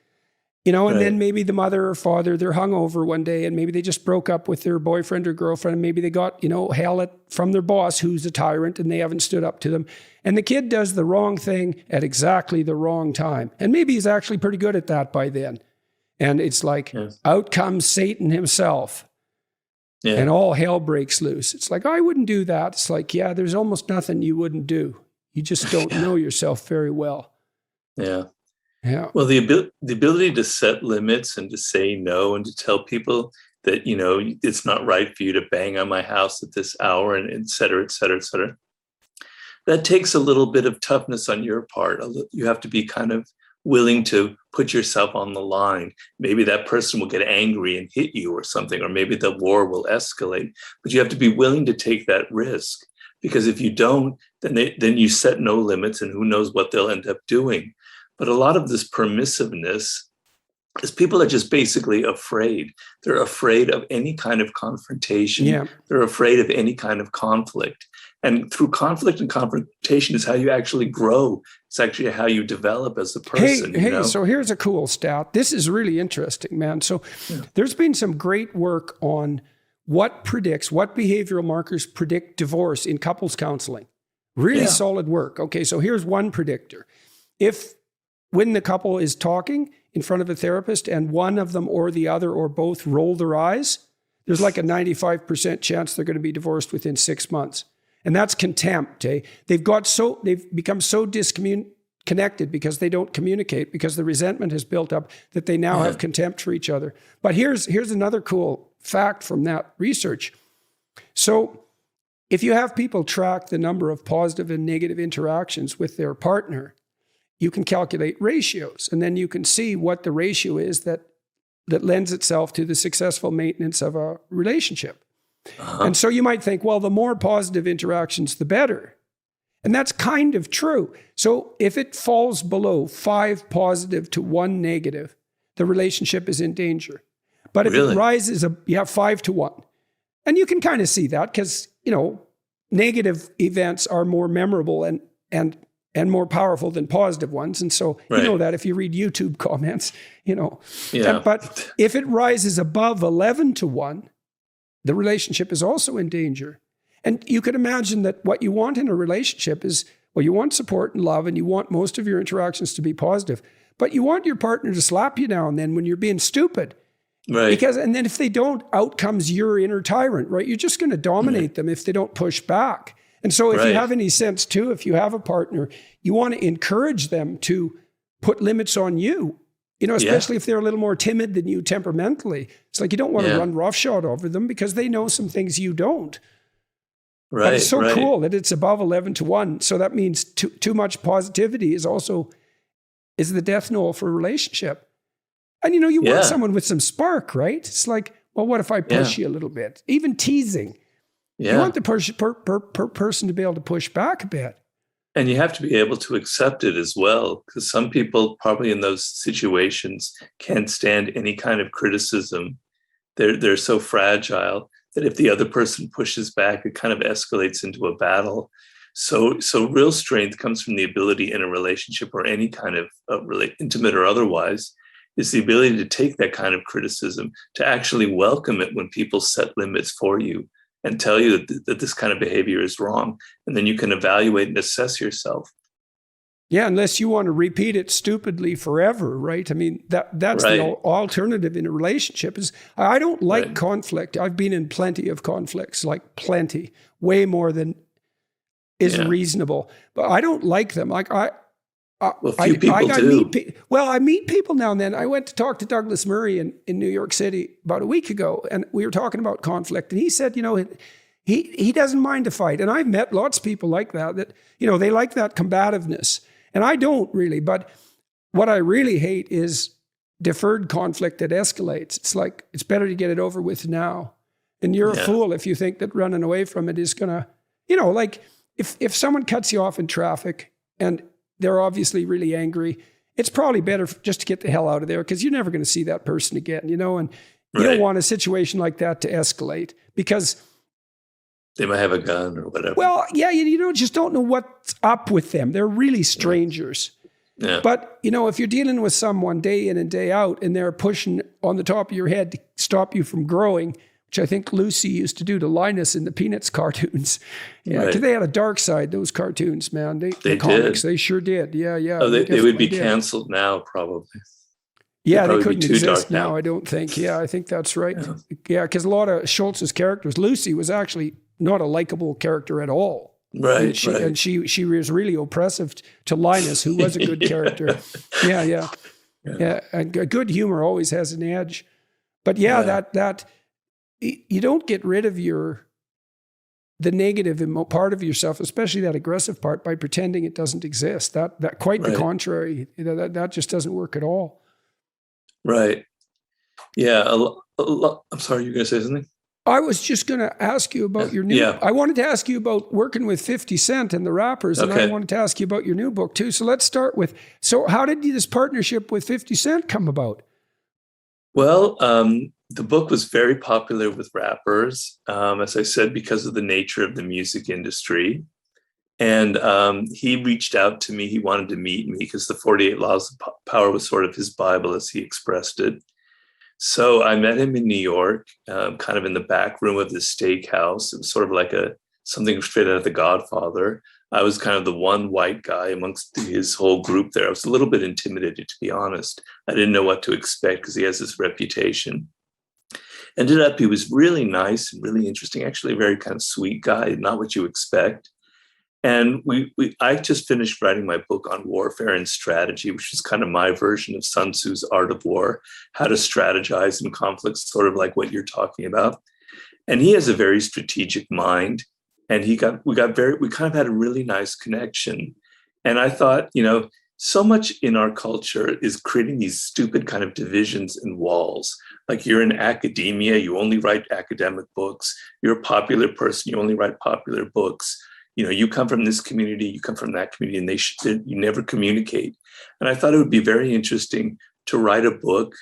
And then maybe the mother or father, they're hungover one day, and maybe they just broke up with their boyfriend or girlfriend, and maybe they got, hell from their boss, who's a tyrant, and they haven't stood up to them. And the kid does the wrong thing at exactly the wrong time. And maybe he's actually pretty good at that by then. And it's like, out comes Satan himself. Yeah. and all hell breaks loose. It's like, I wouldn't do that. It's like, yeah, there's almost nothing you wouldn't do. You just don't know yourself very well. Yeah. Yeah. Well, the ability to set limits and to say no and to tell people that, it's not right for you to bang on my house at this hour and et cetera, et cetera, et cetera. That takes a little bit of toughness on your part. You have to be kind of willing to put yourself on the line. Maybe that person will get angry and hit you or something, or maybe the war will escalate, but you have to be willing to take that risk, because if you don't, then you set no limits and who knows what they'll end up doing. But a lot of this permissiveness is people are just basically afraid. They're afraid of any kind of confrontation. Yeah. They're afraid of any kind of conflict. And through conflict and confrontation is how you actually grow. It's actually how you develop as a person. Hey, so here's a cool stat. This is really interesting, man. So there's been some great work on what behavioral markers predict divorce in couples counseling. Really solid work. Okay, so here's one predictor. When the couple is talking in front of a therapist and one of them or the other or both roll their eyes, there's like a 95% chance they're going to be divorced within 6 months. And that's contempt. They've become so disconnected because they don't communicate, because the resentment has built up that they now have contempt for each other. But here's another cool fact from that research. So if you have people track the number of positive and negative interactions with their partner, you can calculate ratios, and then you can see what the ratio is that lends itself to the successful maintenance of a relationship. And so you might think, well, the more positive interactions, the better. And that's kind of true. So if it falls below 5 positive to 1 negative, the relationship is in danger. But if it rises, 5 to 1. And you can kind of see that because, negative events are more memorable and more powerful than positive ones. And so you know that if you read YouTube comments, But if it rises above 11 to 1, the relationship is also in danger. And you could imagine that what you want in a relationship is, well, you want support and love, and you want most of your interactions to be positive, but you want your partner to slap you now and then when you're being stupid. Right. And then if they don't, out comes your inner tyrant, right? You're just going to dominate them if they don't push back. And so if you have any sense too, if you have a partner, you want to encourage them to put limits on you, especially if they're a little more timid than you temperamentally. It's like you don't want to run roughshod over them because they know some things you don't. Right. But it's so cool that it's above 11 to 1. So that means too much positivity is the death knell for a relationship. And you want someone with some spark, right? It's like, well, what if I push you a little bit? Even teasing. Yeah. You want the person to be able to push back a bit. And you have to be able to accept it as well, because some people probably in those situations can't stand any kind of criticism. They're so fragile that if the other person pushes back, it kind of escalates into a battle. So real strength comes from the ability in a relationship or any kind of intimate or otherwise, is the ability to take that kind of criticism, to actually welcome it when people set limits for you and tell you that this kind of behavior is wrong. And then you can evaluate and assess yourself. Yeah, unless you want to repeat it stupidly forever, right? I mean, that's the alternative in a relationship. Is I don't like conflict. I've been in plenty of conflicts, like plenty, way more than is reasonable. But I don't like them. Like few people do. I meet people now and then. I went to talk to Douglas Murray in New York City about a week ago, and we were talking about conflict. And he said, he doesn't mind a fight. And I've met lots of people like that they like that combativeness. And I don't really. But what I really hate is deferred conflict that escalates. It's like, it's better to get it over with now. And you're a fool if you think that running away from it is going to, like if someone cuts you off in traffic and they're obviously really angry, it's probably better just to get the hell out of there because you're never going to see that person again, and you don't want a situation like that to escalate because they might have a gun or whatever. Well, yeah, you just don't know what's up with them. They're really strangers. Yeah. But, if you're dealing with someone day in and day out and they're pushing on the top of your head to stop you from growing, which I think Lucy used to do to Linus in the Peanuts cartoons. Yeah, because they had a dark side, those cartoons, man. The comics, they sure did. Yeah. Oh, they would be canceled now, probably. Yeah, they probably couldn't be too exist dark now, I don't think. Yeah, I think that's right. Yeah. Yeah, because a lot of Schultz's characters, Lucy was actually not a likable character at all. Right, And she was really oppressive to Linus, who was a good character. Yeah. And good humor always has an edge. But that you don't get rid of the negative part of yourself, especially that aggressive part, by pretending it doesn't exist. That quite the contrary. That just doesn't work at all. Right. Yeah. I'm sorry, you were going to say something? I was just going to ask you about your new... I wanted to ask you about working with 50 Cent and the rappers, and I wanted to ask you about your new book too. So let's start with... So how did this partnership with 50 Cent come about? Well, the book was very popular with rappers, as I said, because of the nature of the music industry. And he reached out to me. He wanted to meet me because the 48 Laws of Power was sort of his Bible, as he expressed it. So I met him in New York, kind of in the back room of this steakhouse. It was sort of like something straight out of The Godfather. I was kind of the one white guy amongst his whole group there. I was a little bit intimidated, to be honest. I didn't know what to expect because he has this reputation. Ended up, he was really nice and really interesting, actually a very kind of sweet guy, not what you expect. And I just finished writing my book on warfare and strategy, which is kind of my version of Sun Tzu's Art of War, how to strategize in conflicts, sort of like what you're talking about. And he has a very strategic mind. And we kind of had a really nice connection. And I thought, so much in our culture is creating these stupid kind of divisions and walls. Like you're in academia, you only write academic books. You're a popular person, you only write popular books. You come from this community, you come from that community, and you never communicate. And I thought it would be very interesting to write a book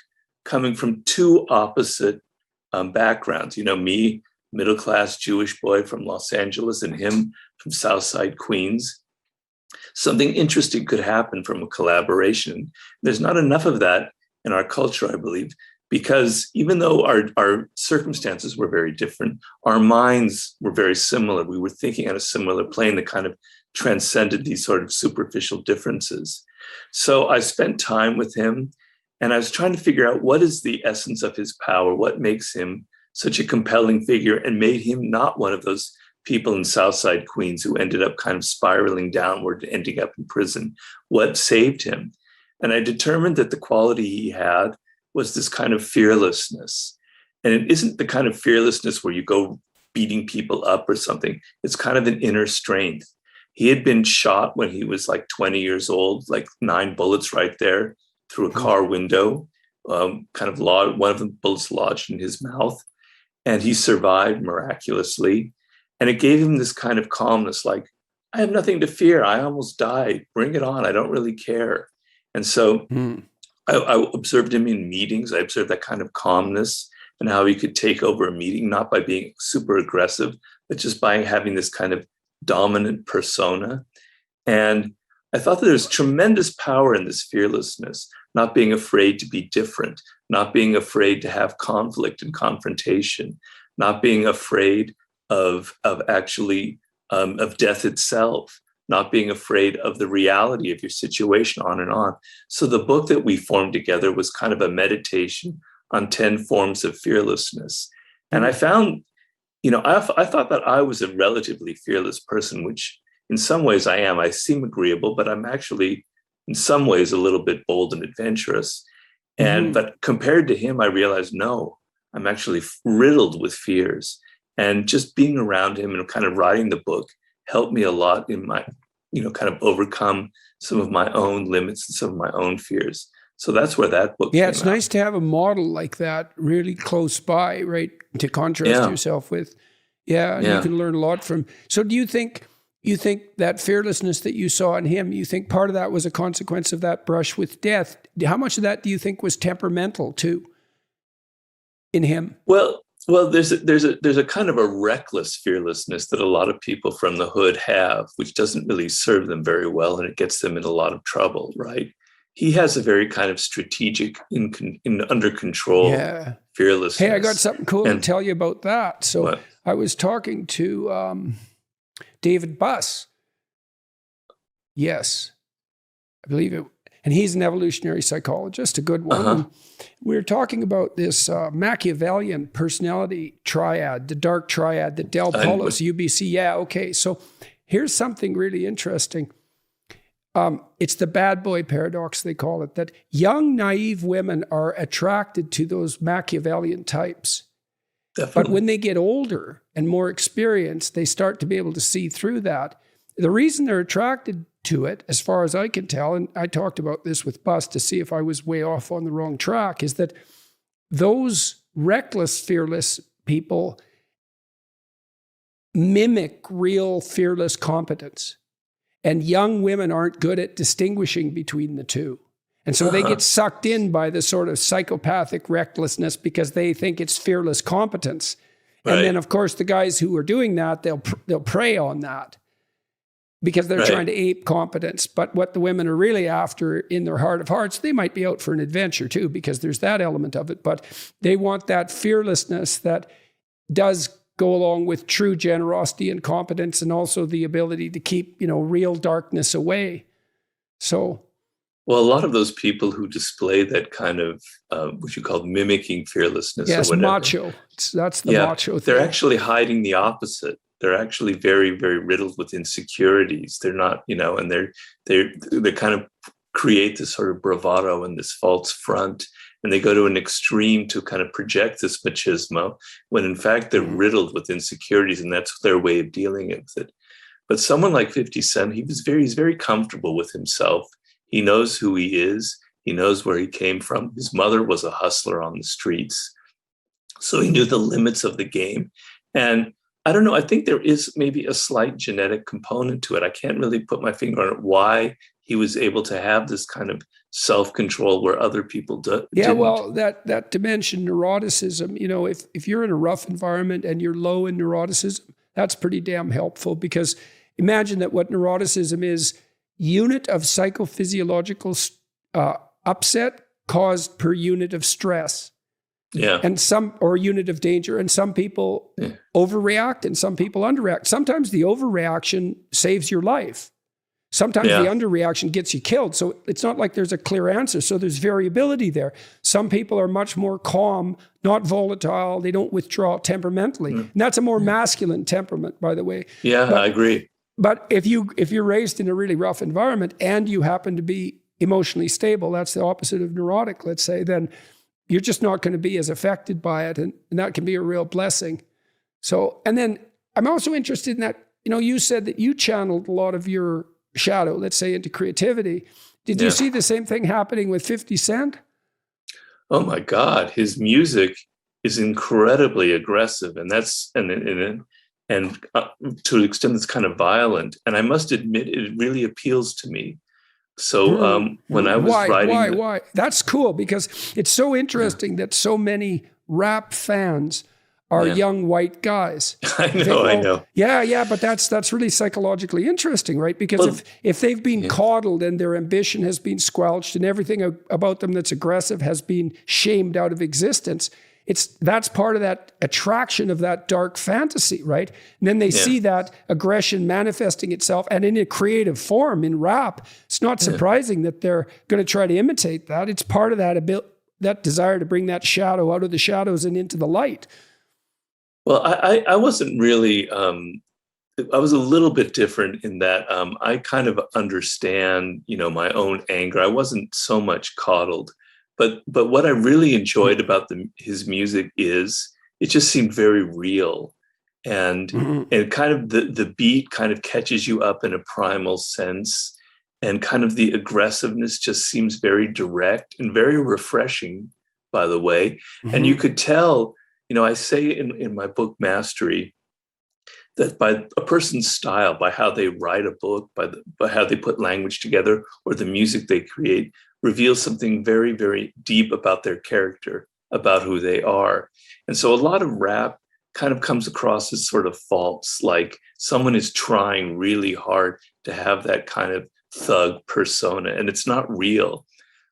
coming from two opposite backgrounds. Me, middle-class Jewish boy from Los Angeles, and him from Southside Queens. Something interesting could happen from a collaboration. There's not enough of that in our culture, I believe, because even though our circumstances were very different, our minds were very similar. We were thinking on a similar plane that kind of transcended these sort of superficial differences. So I spent time with him, and I was trying to figure out what is the essence of his power, what makes him such a compelling figure and made him not one of those people in Southside Queens who ended up kind of spiraling downward, ending up in prison. What saved him? And I determined that the quality he had was this kind of fearlessness. And it isn't the kind of fearlessness where you go beating people up or something. It's kind of an inner strength. He had been shot when he was like 20 years old, like 9 bullets right there through a car window, one of the bullets lodged in his mouth. And he survived miraculously. And it gave him this kind of calmness, like, I have nothing to fear. I almost died. Bring it on. I don't really care. And so I observed him in meetings. I observed that kind of calmness and how he could take over a meeting, not by being super aggressive, but just by having this kind of dominant persona. And I thought that there's tremendous power in this fearlessness, not being afraid to be different, not being afraid to have conflict and confrontation, not being afraid of death itself, not being afraid of the reality of your situation, on and on. So the book that we formed together was kind of a meditation on 10 forms of fearlessness. And I found, I thought that I was a relatively fearless person, which in some ways I am. I seem agreeable, but I'm actually in some ways a little bit bold and adventurous. But compared to him, I realized, no, I'm actually riddled with fears. And just being around him and kind of writing the book helped me a lot in my, kind of overcome some of my own limits and some of my own fears. So that's where that book came it's out. Nice to have a model like that really close by, right? To contrast yourself with. You can learn a lot from. So do you think that fearlessness that you saw in him, you think part of that was a consequence of that brush with death? How much of that do you think was temperamental too in him? Well, there's a kind of a reckless fearlessness that a lot of people from the hood have, which doesn't really serve them very well, and it gets them in a lot of trouble, right? He has a very kind of strategic, under control fearlessness. Hey, I got something cool to tell you about that. So what? I was talking to David Buss. Yes, I believe it. and he's an evolutionary psychologist, a good one. Uh-huh. And we were talking about this Machiavellian personality triad, the dark triad that Del Polo's UBC. Yeah, okay. So here's something really interesting. It's the bad boy paradox, they call it, that young, naive women are attracted to those Machiavellian types. Definitely. But when they get older and more experienced, they start to be able to see through that. The reason they're attracted to it, as far as I can tell, and I talked about this with Bus to see if I was way off on the wrong track, is that those reckless, fearless people mimic real fearless competence. And young women aren't good at distinguishing between the two. And so they get sucked in by the sort of psychopathic recklessness because they think it's fearless competence. Right. And then, of course, the guys who are doing that, they'll prey on that because they're trying to ape competence. But what the women are really after in their heart of hearts, they might be out for an adventure too, because there's that element of it. But they want that fearlessness that does go along with true generosity and competence, and also the ability to keep, real darkness away. So, well, a lot of those people who display that kind of what you call mimicking fearlessness, yes, or whatever, macho. That's the macho thing. They're actually hiding the opposite. They're actually very, very riddled with insecurities. They're not, and they kind of create this sort of bravado and this false front. And they go to an extreme to kind of project this machismo, when in fact they're riddled with insecurities, and that's their way of dealing with it. But someone like 50 Cent, he's very comfortable with himself. He knows who he is. He knows where he came from. His mother was a hustler on the streets, so he knew the limits of the game. And I don't know, I think there is maybe a slight genetic component to it. I can't really put my finger on it, why he was able to have this kind of self-control where other people didn't. Well, that dimension, neuroticism, if you're in a rough environment and you're low in neuroticism, that's pretty damn helpful, because imagine that what neuroticism is, unit of psychophysiological upset caused per unit of stress. Yeah. And or unit of danger. And some people overreact and some people underreact. Sometimes the overreaction saves your life. Sometimes the underreaction gets you killed. So it's not like there's a clear answer. So there's variability there. Some people are much more calm, not volatile. They don't withdraw temperamentally. And that's a more masculine temperament, by the way. Yeah, I agree. But if you're raised in a really rough environment and you happen to be emotionally stable, that's the opposite of neurotic, let's say, then you're just not going to be as affected by it. And that can be a real blessing. So, and then I'm also interested in that, you said that you channeled a lot of your shadow, let's say, into creativity. Did you see the same thing happening with 50 Cent? Oh my God, his music is incredibly aggressive, and that's and to an extent it's kind of violent. And I must admit, it really appeals to me. So when I was writing, why? That's cool, because it's so interesting that so many rap fans are young white guys. I know. Yeah, but that's really psychologically interesting, right? Because if they've been coddled and their ambition has been squelched and everything about them that's aggressive has been shamed out of existence, that's part of that attraction of that dark fantasy, right? And then they see that aggression manifesting itself, and in a creative form in rap. It's not surprising that they're going to try to imitate that. It's part of that desire to bring that shadow out of the shadows and into the light. Well, I wasn't really, I was a little bit different in that I kind of understand, my own anger. I wasn't so much coddled, but what I really enjoyed about his music is it just seemed very real, and kind of the beat kind of catches you up in a primal sense, and kind of the aggressiveness just seems very direct and very refreshing, by the way. And you could tell, I say in my book, Mastery, that by a person's style, by how they write a book, by how they put language together, or the music they create, reveals something very, very deep about their character, about who they are. And so a lot of rap kind of comes across as sort of false, like someone is trying really hard to have that kind of thug persona, and it's not real.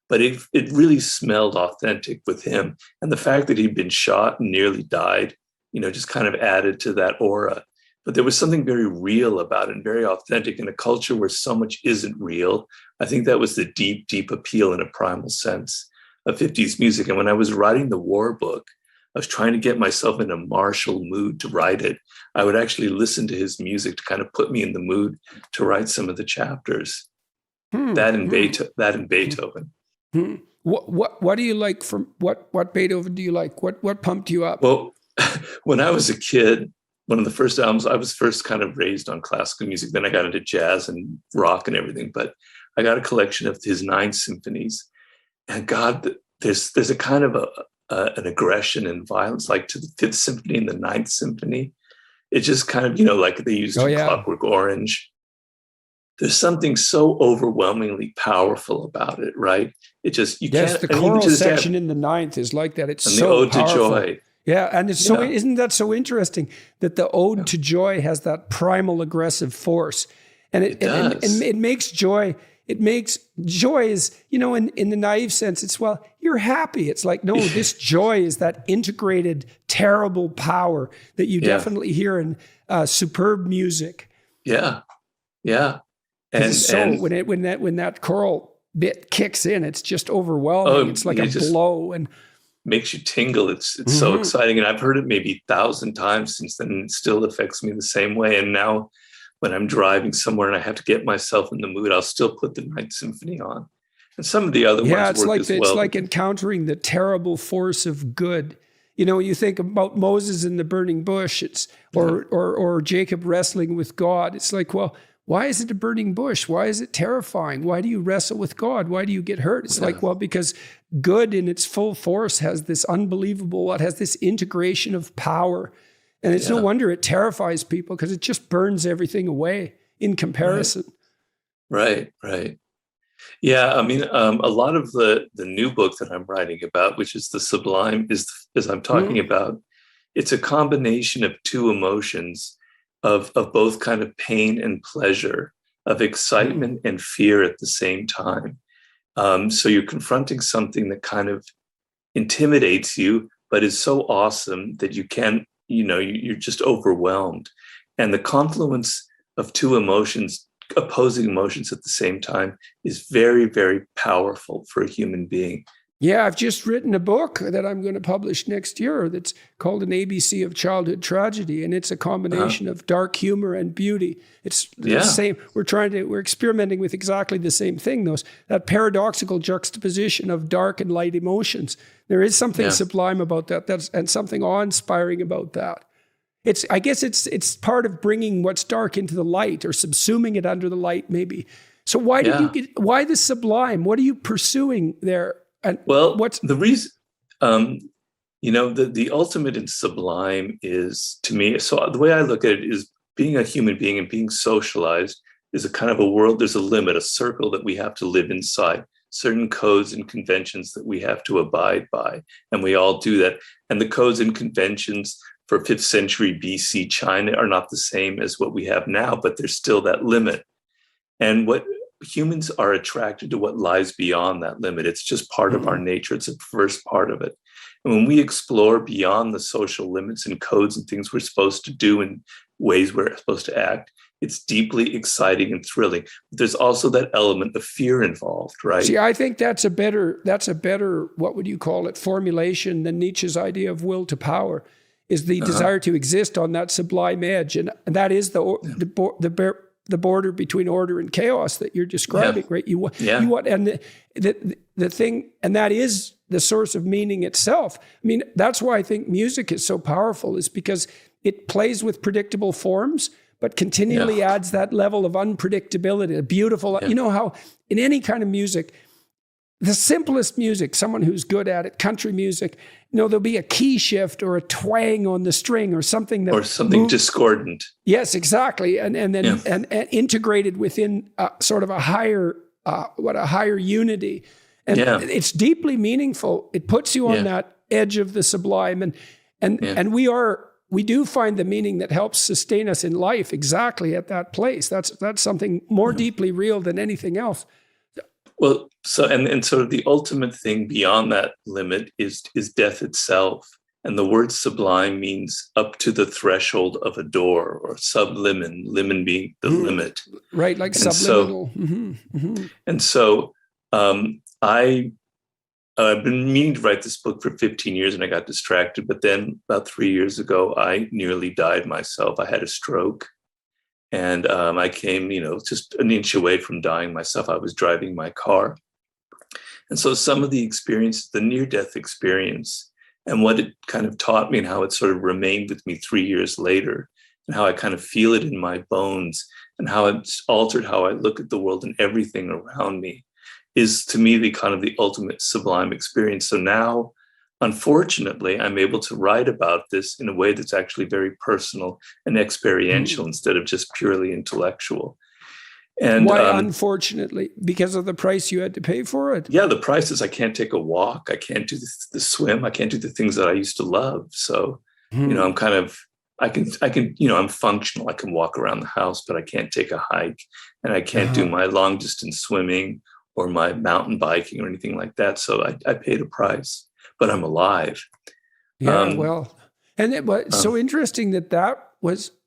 But it really smelled authentic with him. And the fact that he'd been shot and nearly died, just kind of added to that aura. but there was something very real about it and very authentic in a culture where so much isn't real. I think that was the deep, deep appeal in a primal sense of 50s music. And when I was writing the war book, I was trying to get myself in a martial mood to write it. I would actually listen to his music to kind of put me in the mood to write some of the chapters. That and Beethoven. What do you like from what Beethoven do you like? What pumped you up? Well, when I was a kid, one of the first albums, I was first kind of raised on classical music. Then I got into jazz and rock and everything. But I got a collection of his 9 symphonies. And God, there's a kind of an aggression and violence, like to the 5th Symphony and the 9th Symphony. It just kind of, like they used in Clockwork Orange. There's something so overwhelmingly powerful about it, right? It just, you can't. The choral section in the 9th is like that. It's and so the Ode powerful. to Joy. Yeah, and it's so, isn't that so interesting that the Ode to Joy has that primal aggressive force? And it makes joy, is, in the naive sense, it's, well, you're happy. It's like, no, this joy is that integrated, terrible power that you definitely hear in superb music. Yeah. And when that choral bit kicks in, it's just overwhelming. It's like a blow and makes you tingle. It's so exciting. And I've heard it maybe 1,000 times since then. And it still affects me the same way. And now when I'm driving somewhere and I have to get myself in the mood, I'll still put the 9th Symphony on. And some of the other ones work as well. It's like encountering the terrible force of good. You think about Moses in the burning bush, or Jacob wrestling with God. It's like, well, why is it a burning bush? Why is it terrifying? Why do you wrestle with God? Why do you get hurt? It's like, well, because good in its full force has this integration of power. And it's no wonder it terrifies people, because it just burns everything away in comparison. Right. Yeah, I mean, a lot of the new book that I'm writing about, which is the Sublime, as I'm talking about, it's a combination of 2 emotions of both kind of pain and pleasure, of excitement and fear at the same time. So you're confronting something that kind of intimidates you, but is so awesome that you can't, you're just overwhelmed. And the confluence of 2 emotions, opposing emotions at the same time, is very, very powerful for a human being. Yeah, I've just written a book that I'm going to publish next year that's called An ABC of Childhood Tragedy, and it's a combination of dark humor and beauty. It's the same. We're experimenting with exactly the same thing, that paradoxical juxtaposition of dark and light emotions. There is something sublime about that, and something awe-inspiring about that. I guess it's part of bringing what's dark into the light, or subsuming it under the light, maybe. So why the sublime? What are you pursuing there? And what's the reason? The ultimate in sublime is, to me, so the way I look at it is, being a human being and being socialized is a kind of a world. There's a limit, a circle that we have to live inside, certain codes and conventions that we have to abide by. And we all do that. And the codes and conventions for 5th century BC China are not the same as what we have now, but there's still that limit. And what humans are attracted to what lies beyond that limit. It's just part of our nature. It's a first part of it. And when we explore beyond the social limits and codes and things we're supposed to do and ways we're supposed to act, it's deeply exciting and thrilling. But there's also that element of fear involved, right? See, I think that's a better, what would you call it, formulation than Nietzsche's idea of will to power, is the desire to exist on that sublime edge. And that is the border between order and chaos that you're describing, right? You want, and the thing, and that is the source of meaning itself. I mean, that's why I think music is so powerful, is because it plays with predictable forms, but continually adds that level of unpredictability, a beautiful, you know how in any kind of music, the simplest music, someone who's good at it, country music, there'll be a key shift or a twang on the string or something that... Or something discordant. Yes, exactly. And then and integrated within sort of a higher unity. And it's deeply meaningful. It puts you on that edge of the sublime. And we do find the meaning that helps sustain us in life exactly at that place. That's something more deeply real than anything else. Well, so and sort of the ultimate thing beyond that limit is death itself. And the word sublime means up to the threshold of a door, or sublimin, limin being the limit. Right, like And subliminal. I've been meaning to write this book for 15 years and I got distracted. But then about 3 years ago, I nearly died myself. I had a stroke and I came, just an inch away from dying myself. I was driving my car. And so some of the experience, the near-death experience, and what it kind of taught me and how it sort of remained with me 3 years later, and how I kind of feel it in my bones, and how it's altered how I look at the world and everything around me, is to me the kind of the ultimate sublime experience. So now, unfortunately, I'm able to write about this in a way that's actually very personal and experiential instead of just purely intellectual. And why, unfortunately? Because of the price you had to pay for it? Yeah, the price is I can't take a walk. I can't do the swim. I can't do the things that I used to love. So, I'm kind of, I can, I'm functional. I can walk around the house, but I can't take a hike, and I can't do my long distance swimming or my mountain biking or anything like that. So I paid a price, but I'm alive. Yeah, and it was so interesting that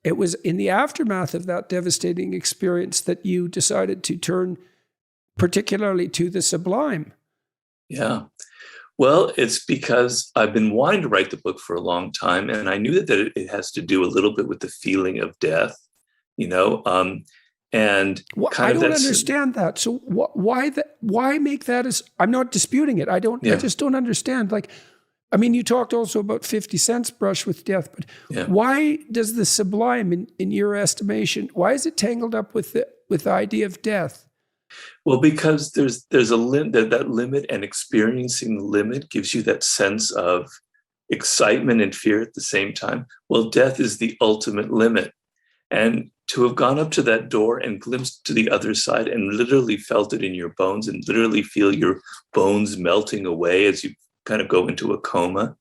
it was in the aftermath of that devastating experience that you decided to turn particularly to the sublime. Yeah. Well, it's because I've been wanting to write the book for a long time, and I knew that it has to do a little bit with the feeling of death, and I don't understand that. So why make that as, I'm not disputing it. I just don't understand. You talked also about 50 Cent's brush with death, but why does the sublime, in your estimation, why is it tangled up with the idea of death? Well, because there's a that limit, and experiencing the limit gives you that sense of excitement and fear at the same time. Well, death is the ultimate limit. And to have gone up to that door and glimpsed to the other side and literally felt it in your bones and literally feel your bones melting away as you kind of go into a coma,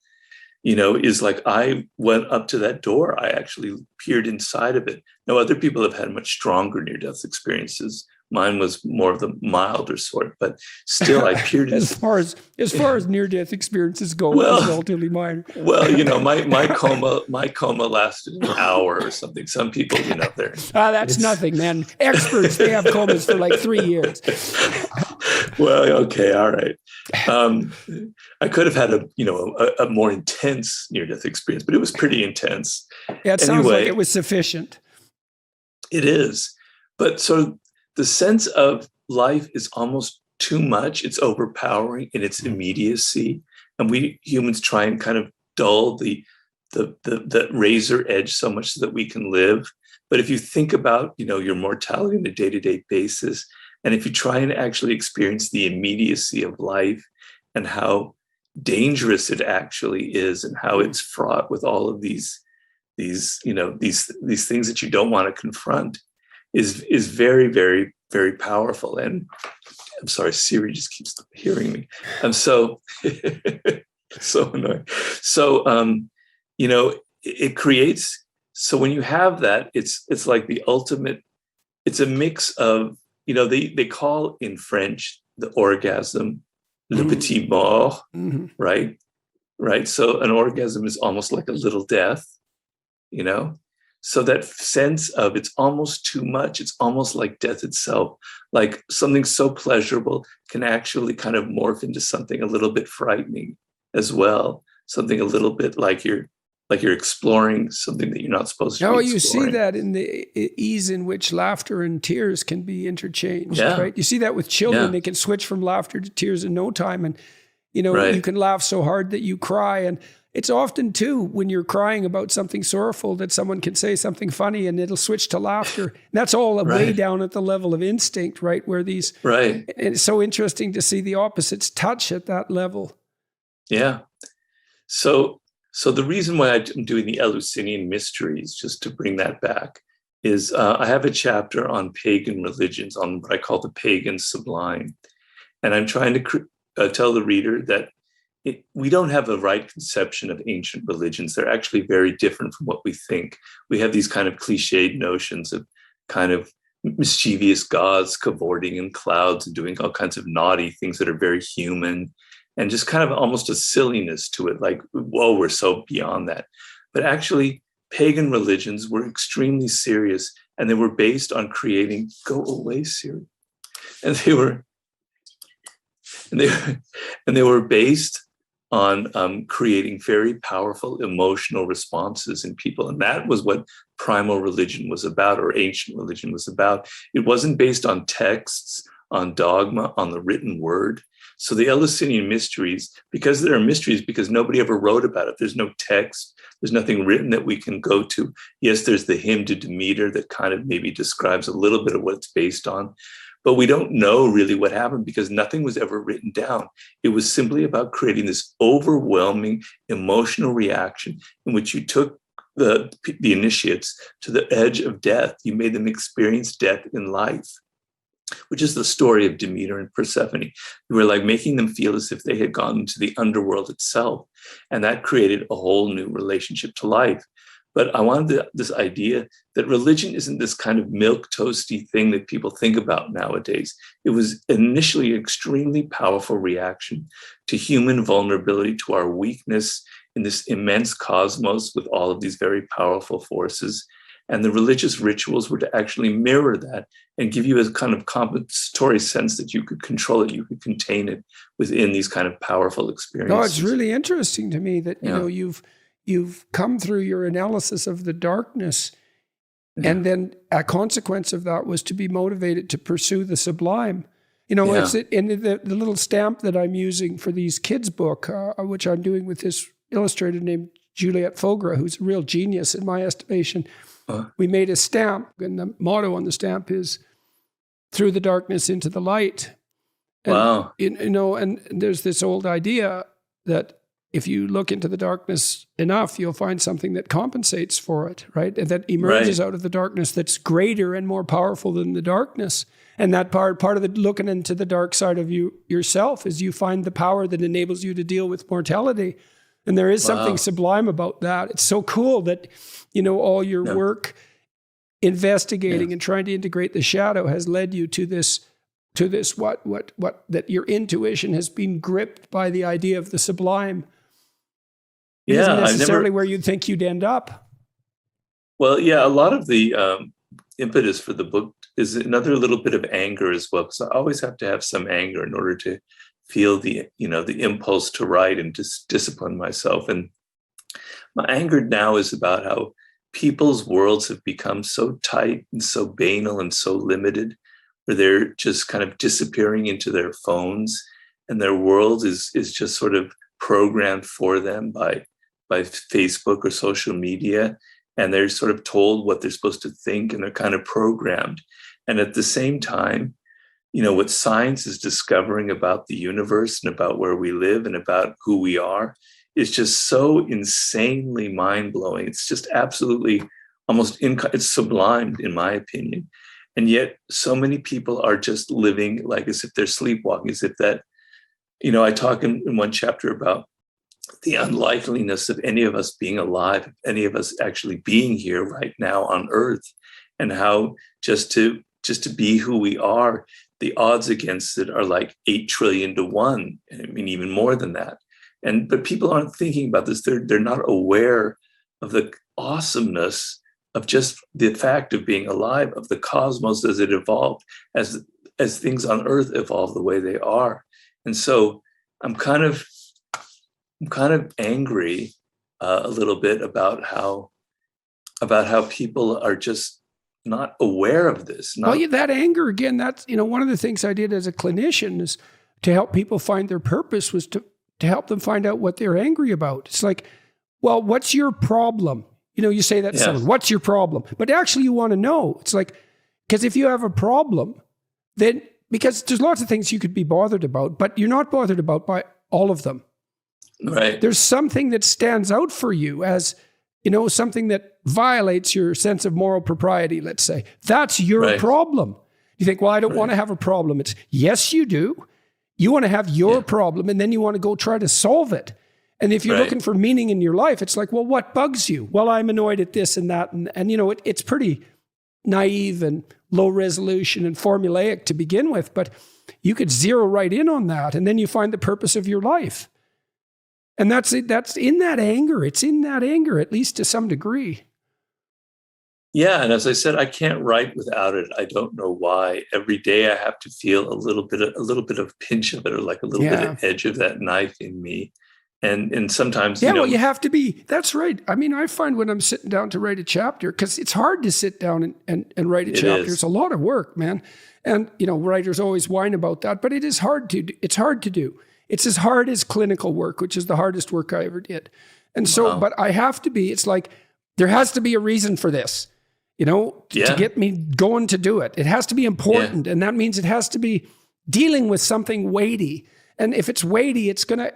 is like, I went up to that door. I actually peered inside of it. Now, other people have had much stronger near-death experiences. Mine was more of the milder sort, but still I peered as far as near-death experiences go, it was relatively minor. Well, my coma lasted an hour or something. Some people, they're that's nothing, man. Experts, they have comas for like 3 years. Well, okay, all right. I could have had a more intense near-death experience, but it was pretty intense. Yeah, it sounds like it was sufficient. It is, but so the sense of life is almost too much. It's overpowering in its immediacy, and we humans try and kind of dull the razor edge so much so that we can live. But if you think about your mortality on a day-to-day basis, and if you try and actually experience the immediacy of life and how dangerous it actually is, and how it's fraught with all of these things that you don't want to confront, is very, very, very powerful. And I'm sorry, Siri just keeps hearing me. I'm so annoying. So it creates. So when you have that, it's like the ultimate. It's a mix of they call in French the orgasm le petit mort, right? So an orgasm is almost like a little death, So that sense of it's almost too much, it's almost like death itself, like something so pleasurable can actually kind of morph into something a little bit frightening as well, something a little bit like you're exploring something that you're not supposed to be exploring. You see that in the ease in which laughter and tears can be interchanged, right? You see that with children. They can switch from laughter to tears in no time. And, you can laugh so hard that you cry. And it's often, too, when you're crying about something sorrowful that someone can say something funny and it'll switch to laughter. And that's all way down at the level of instinct, right? Where these... Right. And it's so interesting to see the opposites touch at that level. Yeah. So the reason why I'm doing the Eleusinian mysteries, just to bring that back, is I have a chapter on pagan religions, on what I call the pagan sublime. And I'm trying to tell the reader that we don't have a right conception of ancient religions. They're actually very different from what we think. We have these kind of cliched notions of kind of mischievous gods cavorting in clouds and doing all kinds of naughty things that are very human. and just kind of almost a silliness to it, like, whoa, we're so beyond that. But actually, pagan religions were extremely serious, and they were based on creating, go away, Siri. And they were based on creating very powerful emotional responses in people. And that was what primal religion was about, or ancient religion was about. It wasn't based on texts, on dogma, on the written word. So the Eleusinian mysteries, because they're mysteries, because nobody ever wrote about it, there's no text, there's nothing written that we can go to. Yes, there's the hymn to Demeter that kind of maybe describes a little bit of what it's based on. But we don't know really what happened because nothing was ever written down. It was simply about creating this overwhelming emotional reaction in which you took the initiates to the edge of death. You made them experience death in life, which is the story of Demeter and Persephone. You were like making them feel as if they had gone into the underworld itself. And that created a whole new relationship to life. But I wanted this idea that religion isn't this kind of milquetoasty thing that people think about nowadays. It was initially an extremely powerful reaction to human vulnerability, to our weakness in this immense cosmos with all of these very powerful forces. And the religious rituals were to actually mirror that and give you a kind of compensatory sense that you could control it, you could contain it within these kind of powerful experiences. No, it's really interesting to me that, you know, you've come through your analysis of the darkness, and then a consequence of that was to be motivated to pursue the sublime. You know, it's in the little stamp that I'm using for these kids' book, which I'm doing with this illustrator named Juliette Fogra, who's a real genius in my estimation. We made a stamp, and the motto on the stamp is "Through the darkness into the light." And, wow. You know, and there's this old idea that if you look into the darkness enough, you'll find something that compensates for it, right? And that emerges out of the darkness that's greater and more powerful than the darkness. And that part of the looking into the dark side of yourself is you find the power that enables you to deal with mortality. And there is something sublime about that. It's so cool that, you know, all your work investigating and trying to integrate the shadow has led you to this what that your intuition has been gripped by the idea of the sublime. It isn't necessarily where you'd think you'd end up. Well, yeah, a lot of the impetus for the book is another little bit of anger as well, because I always have to have some anger in order to feel the impulse to write and just discipline myself. And my anger now is about how people's worlds have become so tight and so banal and so limited, where they're just kind of disappearing into their phones, and their world is just sort of programmed for them by Facebook or social media, and they're sort of told what they're supposed to think, and they're kind of programmed. And at the same time, you know, what science is discovering about the universe and about where we live and about who we are is just so insanely mind-blowing. It's just absolutely it's sublime, in my opinion. And yet so many people are just living like as if they're sleepwalking, as if that, you know, I talk in one chapter about the unlikeliness of any of us being alive, any of us actually being here right now on Earth, and how just to be who we are, the odds against it are like 8 trillion to 1. I mean, even more than that. But people aren't thinking about this. They're not aware of the awesomeness of just the fact of being alive, of the cosmos as it evolved, as things on Earth evolve the way they are. And so I'm kind of angry a little bit about how people are just not aware of this. That anger, again, that's, you know, one of the things I did as a clinician is to help people find their purpose was to help them find out what they're angry about. It's like, well, what's your problem? You know, you say that to someone, what's your problem? But actually you want to know. It's like, because if you have a problem, then, because there's lots of things you could be bothered about, but you're not bothered about by all of them. Right. There's something that stands out for you as, you know, something that violates your sense of moral propriety, let's say. That's your problem. You think, well, I don't want to have a problem. It's, yes, you do. You want to have your problem, and then you want to go try to solve it. And if you're looking for meaning in your life, it's like, well, what bugs you? Well, I'm annoyed at this and that. And you know, it's pretty naive and low resolution and formulaic to begin with, but you could zero right in on that, and then you find the purpose of your life. And that's it. That's in that anger. It's in that anger, at least to some degree. Yeah, and as I said, I can't write without it. I don't know why. Every day I have to feel a little bit of pinch of it, or like a little bit of edge of that knife in me. And sometimes, well, you have to be. That's right. I mean, I find when I'm sitting down to write a chapter, because it's hard to sit down and write a chapter. It's a lot of work, man. And writers always whine about that, but it is hard to. It's hard to do. It's as hard as clinical work, which is the hardest work I ever did. And so, but I have to be. It's like there has to be a reason for this. To get me going to do it. It has to be important. And that means it has to be dealing with something weighty. And if it's weighty, it's gonna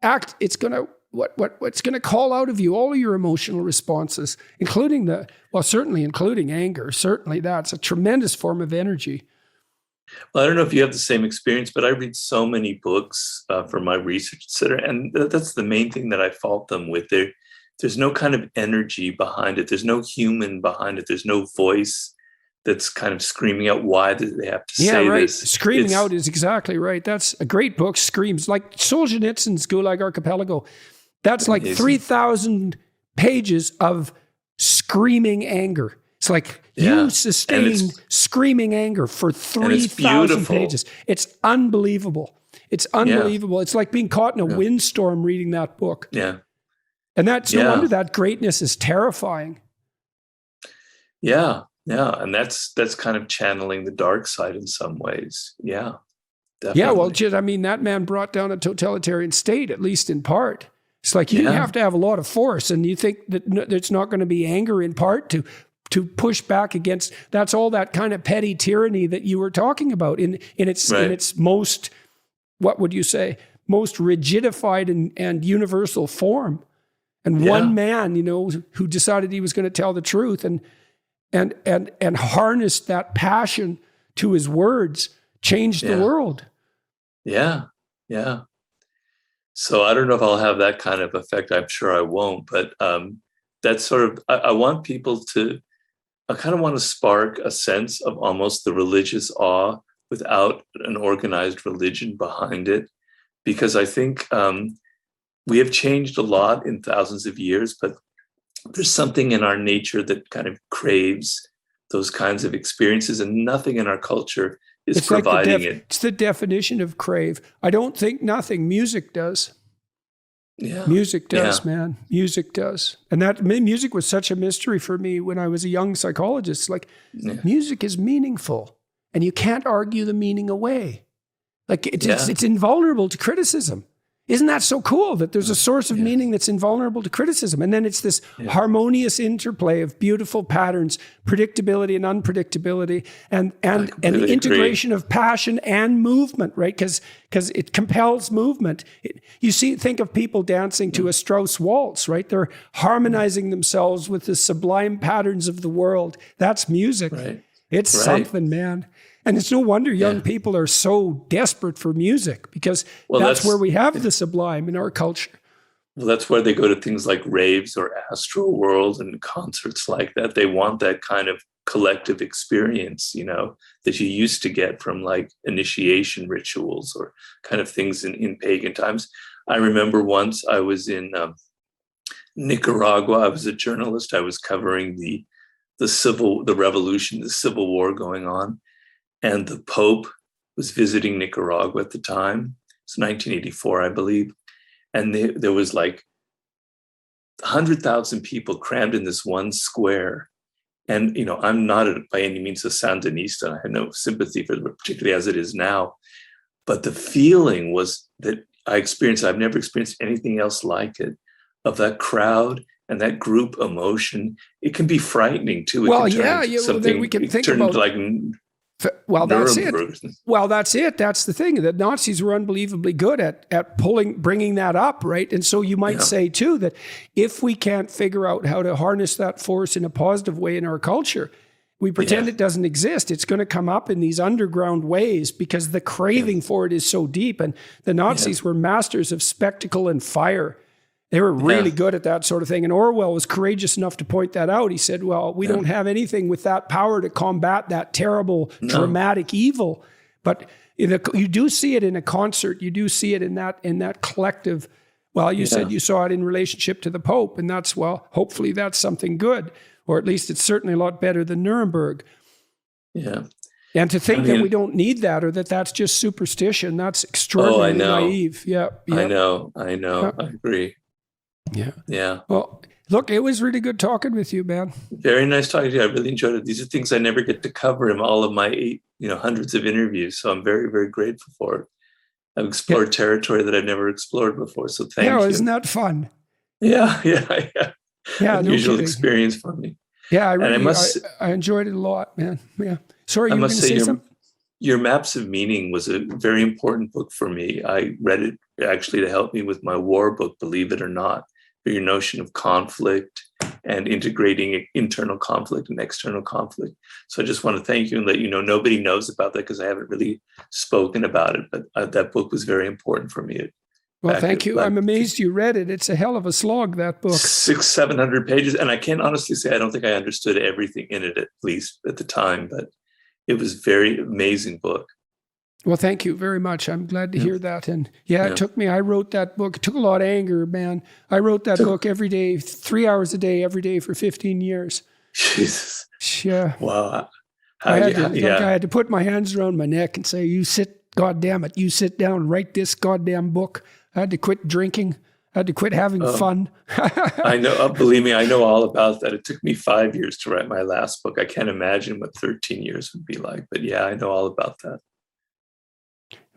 act, it's gonna call out of you all of your emotional responses, including certainly including anger. Certainly that's a tremendous form of energy. Well, I don't know if you have the same experience, but I read so many books for my research, et cetera. And that's the main thing that I fault them with. There's no kind of energy behind it. There's no human behind it. There's no voice that's kind of screaming out why they have to say this. Screaming out is exactly right. That's a great book, Screams. Like Solzhenitsyn's Gulag Archipelago. That's like 3,000 pages of screaming anger. It's like you sustained screaming anger for 3,000 pages. It's unbelievable. It's unbelievable. It's like being caught in a windstorm reading that book. Yeah. And that's no wonder that greatness is terrifying. Yeah, and that's kind of channeling the dark side in some ways. Yeah, definitely. Yeah, well, I mean, that man brought down a totalitarian state, at least in part. It's like you have to have a lot of force, and you think that it's not going to be anger in part to push back against. That's all that kind of petty tyranny that you were talking about in its most, what would you say, most rigidified and universal form. And one man, who decided he was going to tell the truth and harnessed that passion to his words, changed the world. Yeah. So I don't know if I'll have that kind of effect. I'm sure I won't. But that's sort of, I want people to, I kind of want to spark a sense of almost the religious awe without an organized religion behind it. Because I think we have changed a lot in thousands of years, but there's something in our nature that kind of craves those kinds of experiences, and nothing in our culture is providing it. It's the definition of crave. I don't think nothing. Music does. Yeah. Music does, man. Music does. And that music was such a mystery for me when I was a young psychologist. Like, music is meaningful, and you can't argue the meaning away. Like, it's invulnerable to criticism. Isn't that so cool that there's a source of meaning that's invulnerable to criticism? And then it's this harmonious interplay of beautiful patterns, predictability and unpredictability, and the integration of passion and movement, right? Because it compels movement. Think of people dancing to a Strauss waltz, right? They're harmonizing themselves with the sublime patterns of the world. That's music. Right. It's something, man. And it's no wonder young people are so desperate for music, because that's where we have the sublime in our culture. Well, that's where they go to things like raves or astral world and concerts like that. They want that kind of collective experience, that you used to get from like initiation rituals or kind of things in pagan times. I remember once I was in Nicaragua. I was a journalist. I was covering the revolution, the civil war going on. And the Pope was visiting Nicaragua at the time. It's 1984, I believe. And there was like 100,000 people crammed in this one square. And, I'm not by any means a Sandinista. I had no sympathy for it, particularly as it is now. But the feeling was that I experienced, I've never experienced anything else like it, of that crowd and that group emotion. It can be frightening too. We can think about like. Well, that's it. That's the thing. The Nazis were unbelievably good at bringing that up, right? And so you might say too that if we can't figure out how to harness that force in a positive way in our culture, we pretend it doesn't exist. It's going to come up in these underground ways because the craving for it is so deep. And the Nazis were masters of spectacle and fire. They were really good at that sort of thing. And Orwell was courageous enough to point that out. He said, well, we don't have anything with that power to combat that terrible, dramatic evil. But you do see it in a concert. You do see it in that collective. Well, you said you saw it in relationship to the Pope, and that's, well, hopefully that's something good, or at least it's certainly a lot better than Nuremberg. Yeah. And to think that we don't need that, or that that's just superstition, that's extraordinarily naive. Yeah. I know. I agree. Yeah. Yeah. Well, look, it was really good talking with you, man. Very nice talking to you. I really enjoyed it. These are things I never get to cover in all of my hundreds of interviews. So I'm very, very grateful for it. I've explored territory that I've never explored before. So thank you. Yeah, isn't that fun? Yeah. Yeah, Unusual experience for me. Yeah, I enjoyed it a lot, man. Yeah. Sorry, you were going to say something? Your Maps of Meaning was a very important book for me. I read it actually to help me with my war book, believe it or not, for your notion of conflict and integrating internal conflict and external conflict. So I just want to thank you and let you know nobody knows about that because I haven't really spoken about it, but that book was very important for me. Well, thank you. I'm amazed you read it. It's a hell of a slog, that book. 600-700 pages. And I can't honestly say I don't think I understood everything in it, at least at the time, but it was a very amazing book. Well, thank you very much. I'm glad to hear that. And it took me, I wrote that book. It took a lot of anger, man. I wrote that book every day, 3 hours a day, every day for 15 years. Jesus. Yeah. Wow. I had to put my hands around my neck and say, you sit, God damn it, you sit down and write this goddamn book. I had to quit drinking. I had to quit having fun. I know. Believe me, I know all about that. It took me 5 years to write my last book. I can't imagine what 13 years would be like. But yeah, I know all about that.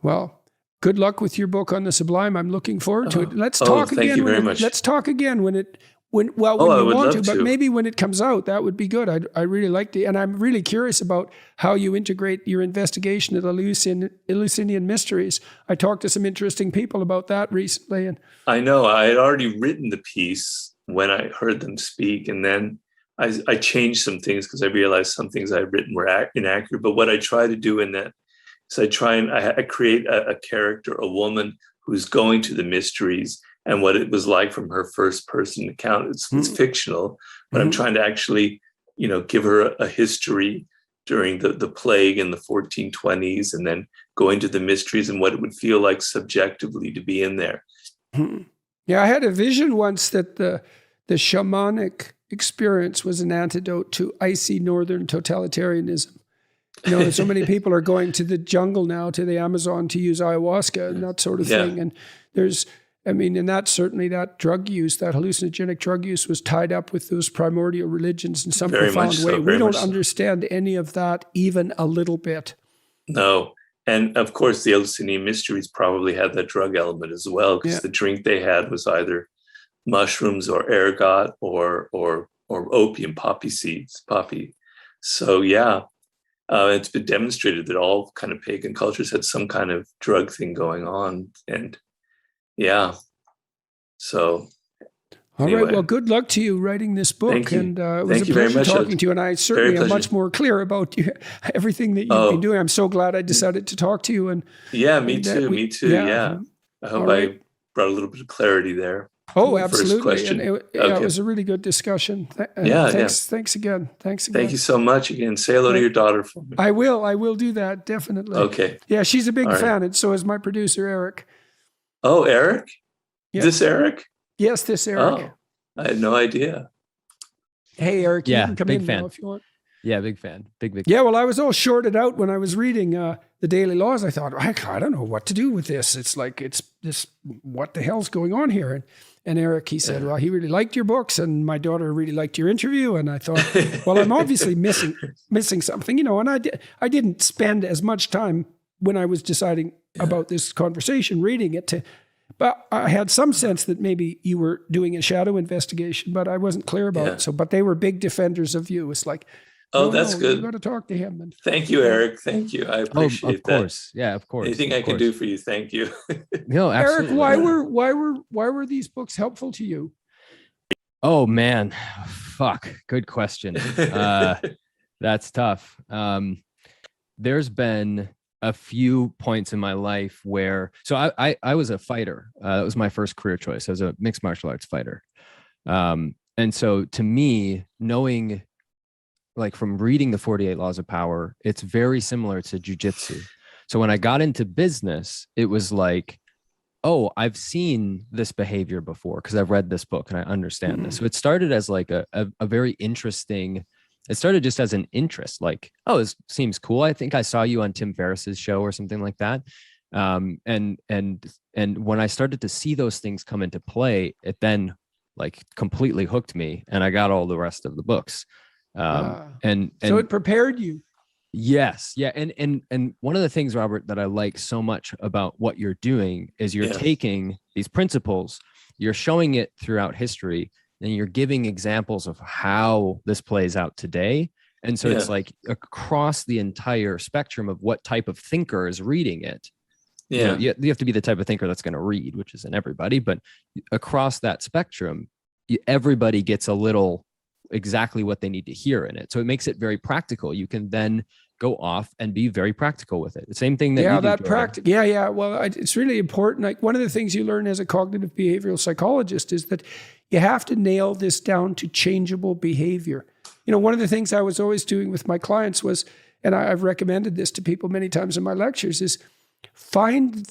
Well, good luck with your book on the sublime. I'm looking forward to it. Let's talk again. Thank you very much. Let's talk again when you want to, but maybe when it comes out, that would be good. I really like and I'm really curious about how you integrate your investigation of the Eleusinian mysteries. I talked to some interesting people about that recently. And I know I had already written the piece when I heard them speak, and then I changed some things because I realized some things I'd written were inaccurate. But what I try to do in that is I create a character, a woman who's going to the mysteries and what it was like from her first person account. It's fictional, but I'm trying to actually, give her a history during the plague in the 1420s, and then go into the mysteries and what it would feel like subjectively to be in there. Yeah, I had a vision once that the shamanic experience was an antidote to icy northern totalitarianism. So many people are going to the jungle now, to the Amazon, to use ayahuasca and that sort of thing. And that drug use, that hallucinogenic drug use, was tied up with those primordial religions in some profound way. We don't understand any of that even a little bit. No. And of course, the Eleusinian mysteries probably had that drug element as well, because the drink they had was either mushrooms or ergot or opium, poppy seeds. So it's been demonstrated that all kind of pagan cultures had some kind of drug thing going on. And so anyway. Right, well, good luck to you writing this book. Thank you. And it was a pleasure talking to you. And I certainly am much more clear about everything that you've been doing. I'm so glad I decided to talk to you. And me too. Yeah. I hope I brought a little bit of clarity there. Oh, absolutely. And it was a really good discussion. Thanks again. Thank you so much again. Say hello to your daughter for me. I will do that, definitely. Okay. Yeah, she's a big fan, and so is my producer, Eric. Oh, Eric? Yeah. Is this Eric? Yes, this Eric. Oh, I had no idea. Hey, Eric, you can come big in fan. now if you want. Yeah, big fan. Big. Yeah, well, I was all shorted out when I was reading the Daily Laws. I thought, I don't know what to do with this. It's like, it's this, what the hell's going on here? And Eric, he said, well, he really liked your books, and my daughter really liked your interview. And I thought, well, I'm obviously missing something, and I didn't spend as much time when I was deciding about this conversation reading it but I had some sense that maybe you were doing a shadow investigation, but I wasn't clear about it. So, but they were big defenders of you. It's like, that's good. You got to talk to him. And thank you, Eric. Thank you. I appreciate of course. That. Yeah, of course. Anything I can do for you, thank you. No, absolutely. Eric, why were these books helpful to you? Oh man, fuck. Good question. That's tough. There's been a few points in my life where, so I was a fighter. That was my first career choice. I was a mixed martial arts fighter. And so to me, knowing, like from reading the 48 Laws of Power, it's very similar to jujitsu. So when I got into business, it was like, oh, I've seen this behavior before because I've read this book and I understand this. So it started as like a very interesting, it started just as an interest, like, oh, this seems cool. I think I saw you on Tim Ferriss's show or something like that. And when I started to see those things come into play, it then like completely hooked me, and I got all the rest of the books. And so it prepared you. Yes. Yeah. And one of the things, Robert, that I like so much about what you're doing is you're taking these principles, you're showing it throughout history, and you're giving examples of how this plays out today. And so it's like across the entire spectrum of what type of thinker is reading it. Yeah. You have to be the type of thinker that's going to read, which isn't everybody, but across that spectrum, everybody gets a little exactly what they need to hear in it. So it makes it very practical. You can then go off and be very practical with it. The same thing that you do, that practice. Yeah. Well, it's really important. Like one of the things you learn as a cognitive behavioral psychologist is that you have to nail this down to changeable behavior. You know, one of the things I was always doing with my clients was, and I've recommended this to people many times in my lectures, is find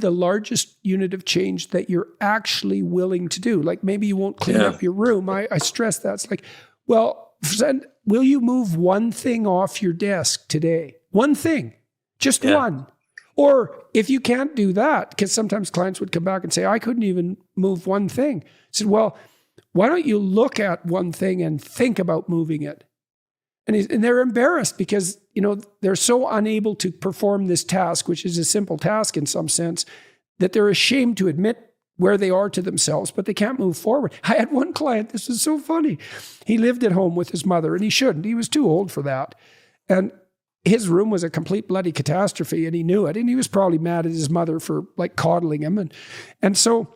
the largest unit of change that you're actually willing to do. Like maybe you won't clean up your room. I stress that. It's like, well, will you move one thing off your desk today? One thing, just one. Or if you can't do that, because sometimes clients would come back and say, I couldn't even move one thing. I said, well, why don't you look at one thing and think about moving it? And they're embarrassed because, you know, they're so unable to perform this task, which is a simple task in some sense, that they're ashamed to admit where they are to themselves, but they can't move forward. I had one client, this is so funny. He lived at home with his mother, and he shouldn't. He was too old for that. And his room was a complete bloody catastrophe, and he knew it. And he was probably mad at his mother for like coddling him. And so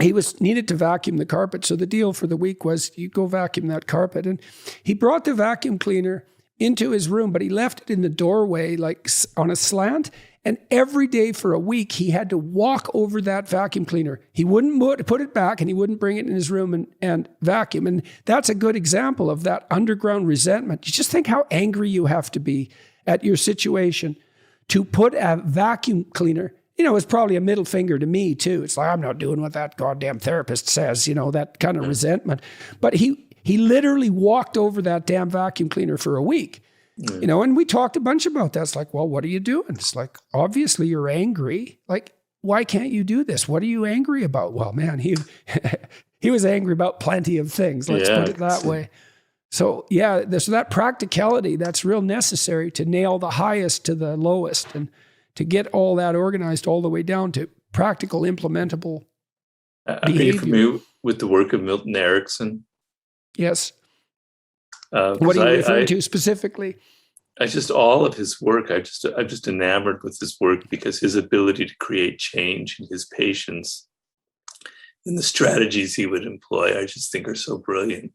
he needed to vacuum the carpet. So the deal for the week was you go vacuum that carpet. And he brought the vacuum cleaner into his room, but he left it in the doorway, like on a slant. And every day for a week, he had to walk over that vacuum cleaner. He wouldn't put it back, and he wouldn't bring it in his room and vacuum. And that's a good example of that underground resentment. You just think how angry you have to be at your situation to put a vacuum cleaner. You know, it's probably a middle finger to me too. It's like, I'm not doing what that goddamn therapist says, you know, that kind of resentment. But he literally walked over that damn vacuum cleaner for a week, you know, and we talked a bunch about that. It's like, well, what are you doing? It's like, obviously you're angry. Like, why can't you do this? What are you angry about? Well, man, he was angry about plenty of things. Let's put it that way. So yeah, so that practicality, that's real necessary to nail the highest to the lowest and to get all that organized all the way down to practical, implementable behavior. Are you familiar with the work of Milton Erickson? Yes. What are you referring to specifically? All of his work, I'm just enamored with his work because his ability to create change and his patience and the strategies he would employ, I just think are so brilliant.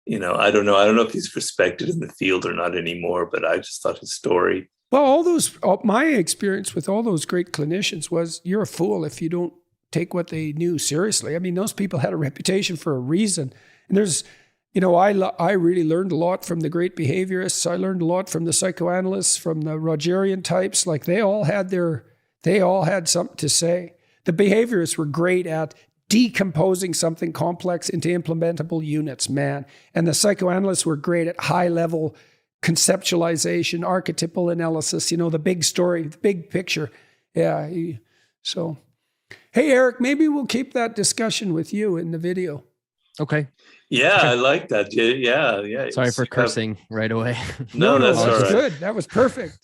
You know, I don't know if he's respected in the field or not anymore, but I just thought his story. Well, my experience with all those great clinicians was you're a fool if you don't take what they knew seriously. I mean, those people had a reputation for a reason. And there's, you know, I really learned a lot from the great behaviorists. I learned a lot from the psychoanalysts, from the Rogerian types. Like they all had something to say. The behaviorists were great at decomposing something complex into implementable units, man. And the psychoanalysts were great at high level conceptualization, archetypal analysis, you know, the big story, the big picture. Yeah. So, hey, Eric, maybe we'll keep that discussion with you in the video. Okay. Yeah, I like that. Yeah. Sorry for cursing right away. No, that's all right. Good. That was perfect.